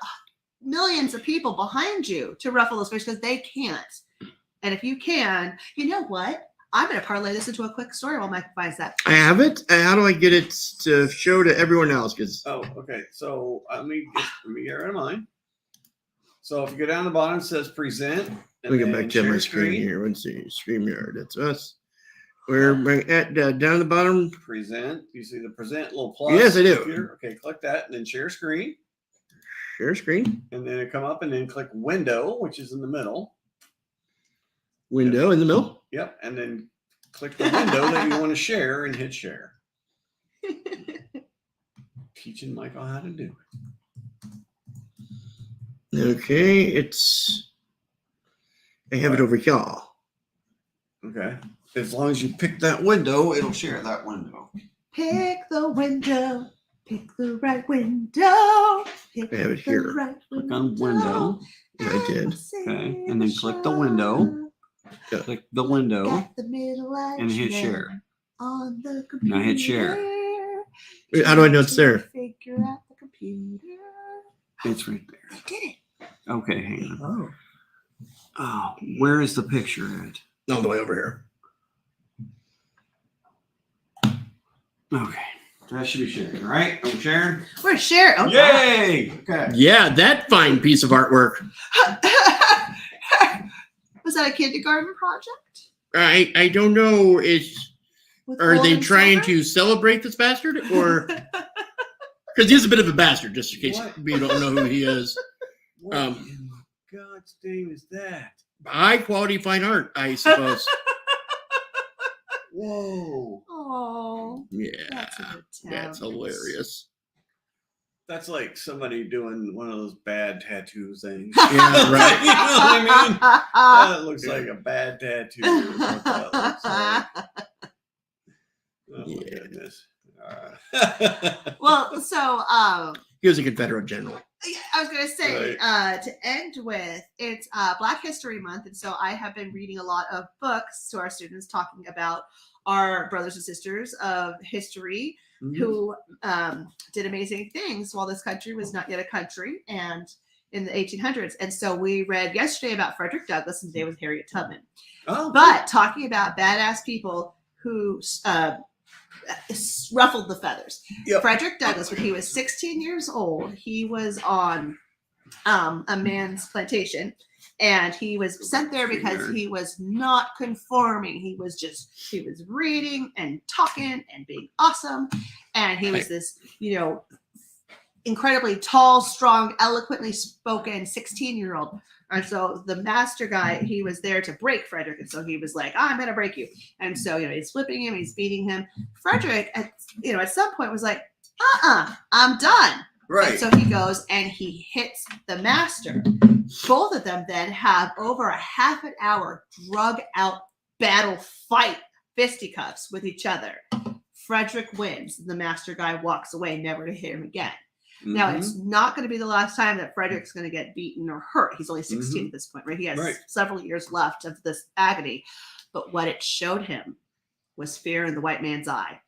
millions of people behind you to ruffle those feathers because they can't. And if you can, you know what? I'm going to parlay this into a quick story while Mike finds that. I have it. How do I get it to show to everyone else? Because Oh, okay. So let me get rid of mine. So if you go down the bottom, it says present. let me get then back to share my screen screen. here. Let's see. StreamYard. That's us. We're at down the bottom. Present. You see the present little plus? Yes, I do. Here. Okay, click that and then share screen. Share screen. And then it come up and then click window, which is in the middle. Window in the middle. Yep. And then click the window that you want to share and hit share. Teaching Michael how to do it. Okay. I have it over here. Okay. As long as you pick that window, it'll share that window. Pick the window. Pick the right window. Pick I have it the here. right Click on window. I did. Okay, and then click the window. Yeah. Click the window. Got the middle And hit action share. On the computer. Now hit share. Wait, how do I know it's there? Figure out the computer. It's right there. I did it. Okay, hang on. Oh, where is the picture at? All the way over here. Okay. That should be sharing, right? I'm sharing. We're sharing. Oh, Yay! Okay. Yeah, that fine piece of artwork. Was that a kindergarten project? I don't know. With Are gold they and trying silver? to celebrate this bastard, or because he's a bit of a bastard? Just in case What? you don't know who he is. What in God's name is that? High quality fine art, I suppose. Whoa. Oh, Yeah, that's a good that's attempt. hilarious. That's like somebody doing one of those bad tattoo things. Yeah, right. You know what I mean? That looks like a bad tattoo. is what that looks like. Oh my Yeah. goodness. Well, so He was a Confederate general. I was going to say, to end with, it's Black History Month. And so I have been reading a lot of books to our students talking about our brothers and sisters of history who did amazing things while this country was not yet a country and in the 1800s. And so we read yesterday about Frederick Douglass and today was Harriet Tubman. Oh, But talking about badass people who ruffled the feathers. Yep. Frederick Douglass, when he was 16 years old, he was on a man's plantation, and he was sent there because he was not conforming. He was reading and talking and being awesome, and he was this, incredibly tall, strong, eloquently spoken 16-year-old. And so the master guy, he was there to break Frederick. And so he was like, I'm going to break you. And so, he's whipping him, he's beating him. Frederick, at some point was like, I'm done. Right. And so he goes and he hits the master. Both of them then have over a half an hour drug out battle fight, fisticuffs with each other. Frederick wins. The master guy walks away, never to hear him again. Now, it's not going to be the last time that Frederick's going to get beaten or hurt. He's only 16 at this point, right? He has several years left of this agony. But what it showed him was fear in the white man's eye.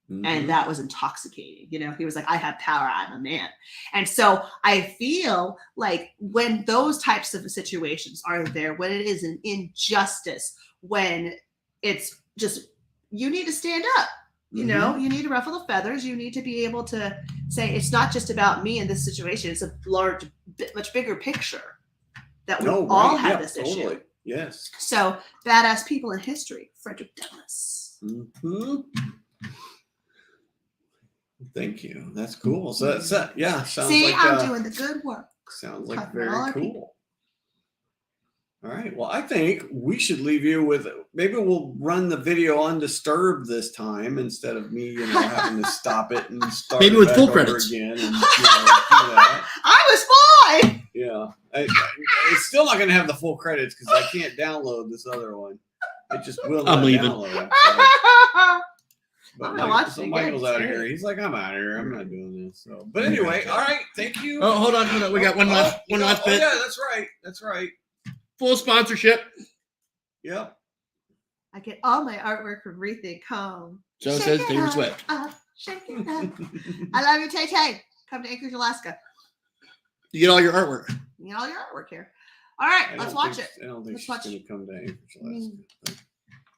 And that was intoxicating. He was like, I have power. I'm a man. And so I feel like when those types of situations are there, when it is an injustice, when it's just, you need to stand up. You need to ruffle the feathers. You need to be able to say, it's not just about me in this situation. It's a large, much bigger picture that we all have this issue. Yes. So badass people in history, Frederick Douglass. Thank you. That's cool. So that's sounds See, like I'm doing the good work. sounds like Talking very about all our cool. people. All right. Well, I think we should leave you with, maybe we'll run the video undisturbed this time instead of me, having to stop it and start Maybe it with back full over credits. again. And, do that. I was fine. Yeah. It's still not going to have the full credits because I can't download this other one. It just will not I'm leaving. download. So. But I'm gonna watch it so again. Michael's It's out of great. here. He's like, I'm out of here. I'm not doing this. So, but anyway, all right. Thank you. Oh, hold on. We got one last bit. Yeah, that's right. Full sponsorship. Yep. I get all my artwork from Rethink Home. So Shake says it Taylor up, Swift. up, shake it up. I love you, Tay Tay. Come to Anchorage, Alaska. You get all your artwork. You get all your artwork here. All right, let's watch it. I don't think Let's she's watch going to come to Anchorage, Alaska.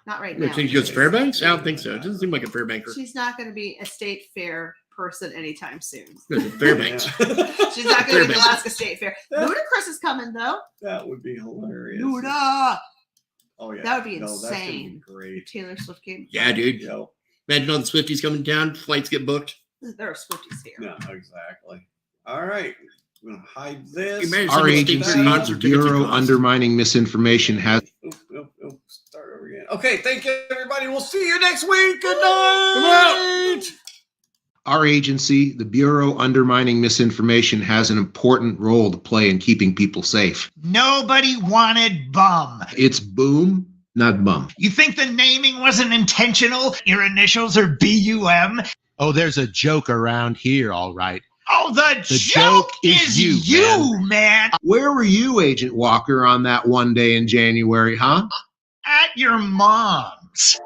Not right You now. think she goes to Fairbanks? I don't think so. It doesn't seem like a Fairbanker. She's not going to be a state fair person anytime soon. Goes to Fairbanks. She's not going to be the Fairbanks. Alaska State Fair. Ludacris is coming though. That would be hilarious. Luda. Oh yeah, That would be That's gonna be insane. great. Taylor Swift came. Yeah, dude. Yo, Imagine all the Swifties coming down. Flights get booked. There are Swifties here. no, exactly. All right, I'm gonna hide this. Imagine Our somebody agency, taking concert the tickets Bureau and costs. undermining misinformation, has Oop, start over again. Okay, thank you, everybody. We'll see you next week. Good night. Our agency, the Bureau undermining misinformation, has an important role to play in keeping people safe. Nobody wanted bum. It's boom, not bum. You think the naming wasn't intentional? Your initials are BUM? Oh, there's a joke around here, all right. Oh, the joke is you, man. Where were you, Agent Walker, on that one day in January, huh? At your mom's.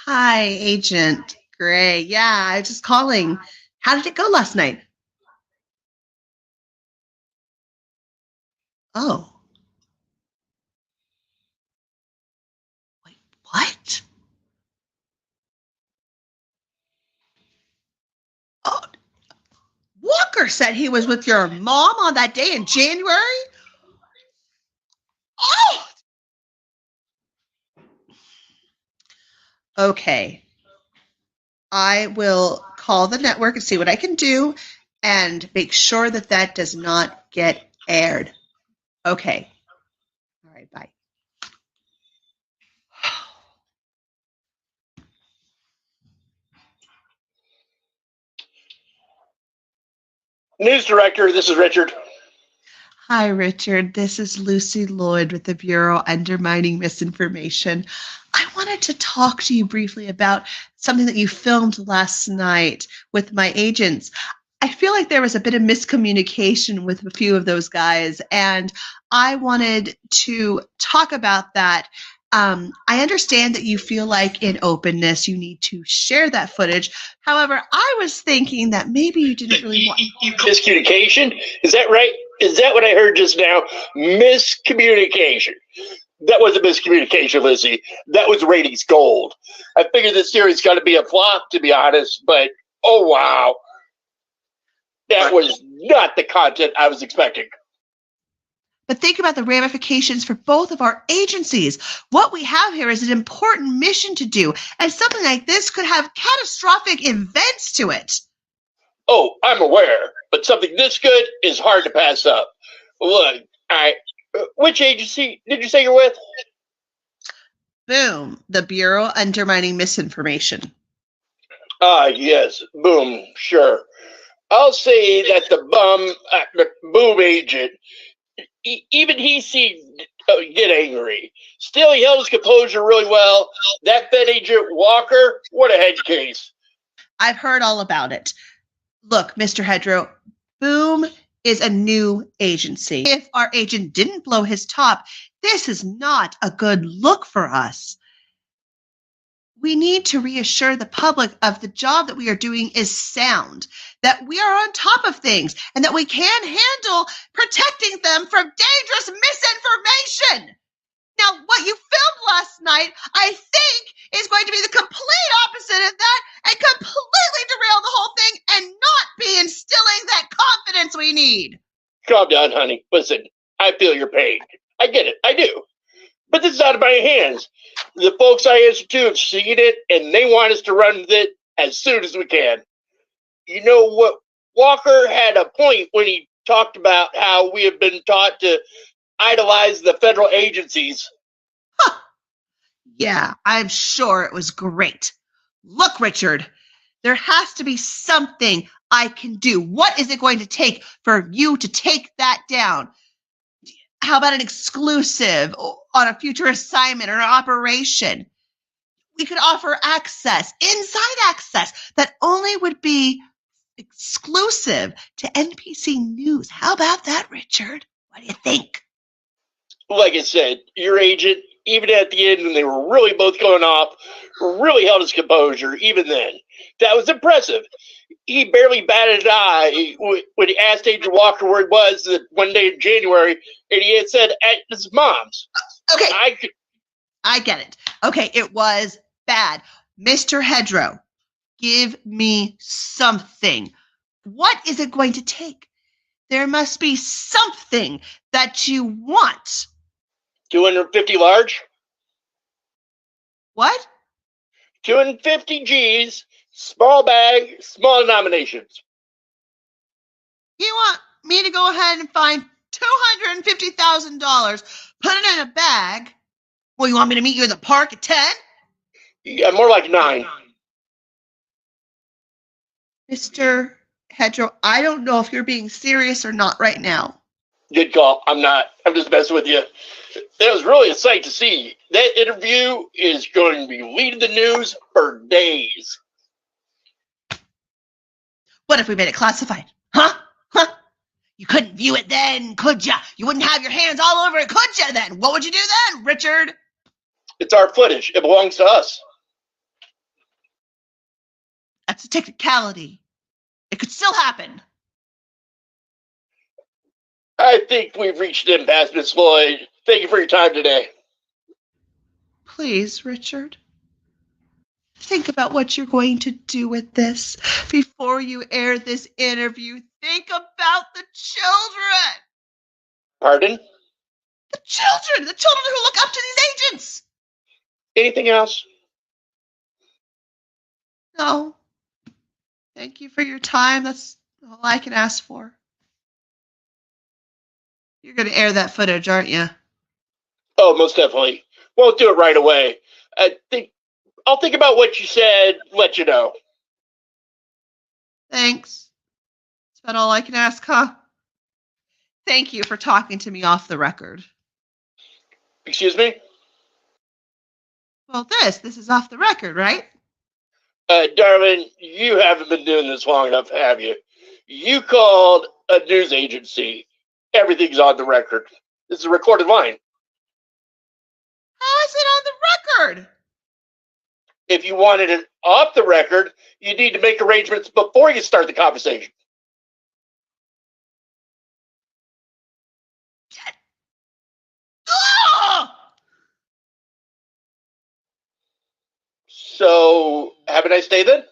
Hi, Agent Gray. Yeah, I was just calling. How did it go last night? Oh. Wait, what? Oh, Walker said he was with your mom on that day in January? Oh! Okay. I will call the network and see what I can do and make sure that that does not get aired. Okay. All right, bye. News director, this is Richard. Hi, Richard. This is Lucy Lloyd with the Bureau Undermining Misinformation. I wanted to talk to you briefly about something that you filmed last night with my agents. I feel like there was a bit of miscommunication with a few of those guys, and I wanted to talk about that I understand that you feel like in openness you need to share that footage. However, I was thinking that maybe you didn't really want. Miscommunication? Is that right? Is that what I heard just now? Miscommunication. That wasn't miscommunication, Lizzie. That was ratings gold. I figured this series got to be a flop, to be honest, but oh wow. That was not the content I was expecting. But think about the ramifications for both of our agencies. What we have here is an important mission to do, and something like this could have catastrophic events to it. Oh, I'm aware, but something this good is hard to pass up. Look, which agency did you say you're with? Boom, the Bureau Undermining Misinformation. Yes, boom, sure. I'll say that the boom agent, even he seemed to get angry. Still, he held his composure really well. That Fed agent Walker, what a head case. I've heard all about it. Look, Mr. Hedro, Boom is a new agency. If our agent didn't blow his top, this is not a good look for us. We need to reassure the public of the job that we are doing is sound, that we are on top of things, and that we can handle protecting them from dangerous misinformation. Now, what you filmed last night, I think, is going to be the complete opposite of that and completely derail the whole thing and not be instilling that confidence we need. Calm down, honey. Listen, I feel your pain. I get it. I do. But this is out of my hands. The folks I answer to have seen it, and they want us to run with it as soon as we can. You know what? Walker had a point when he talked about how we have been taught to idolize the federal agencies. Huh. Yeah, I'm sure it was great. Look, Richard, there has to be something I can do. What is it going to take for you to take that down? How about an exclusive on a future assignment or an operation? We could offer access, inside access, that only would be exclusive to NPC News. How about that, Richard? What do you think? Like I said, your agent, even at the end when they were really both going off, really held his composure, even then. That was impressive. He barely batted an eye when he asked Agent Walker where he was one day in January, and he had said at his mom's. Okay, I get it. Okay, it was bad. Mr. Hedro, give me something. What is it going to take? There must be something that you want. 250 large? What? 250 G's, small bag, small denominations. You want me to go ahead and find $250,000, put it in a bag? Well, you want me to meet you at the park at 10? Yeah, more like 9. Mr. Hedro, I don't know if you're being serious or not right now. Good call. I'm not. I'm just messing with you. It was really a sight to see. That interview is going to be leading the news for days. What if we made it classified? Huh? You couldn't view it then, could ya? You wouldn't have your hands all over it, could ya then? What would you do then, Richard? It's our footage. It belongs to us. That's a technicality. It could still happen. I think we've reached an impasse, Miss Floyd. Thank you for your time today. Please, Richard. Think about what you're going to do with this. Before you air this interview, think about the children. Pardon? The children who look up to these agents. Anything else? No. Thank you for your time. That's all I can ask for. You're going to air that footage, aren't you? Oh, most definitely. Won't do it right away. I'll think about what you said, let you know. Thanks. That's about all I can ask, huh? Thank you for talking to me off the record. Excuse me? Well, this is off the record, right? Darling, you haven't been doing this long enough, have you? You called a news agency. Everything's on the record. This is a recorded line. How is it on the record? If you wanted it off the record, you need to make arrangements before you start the conversation. Ugh! So, have a nice day then.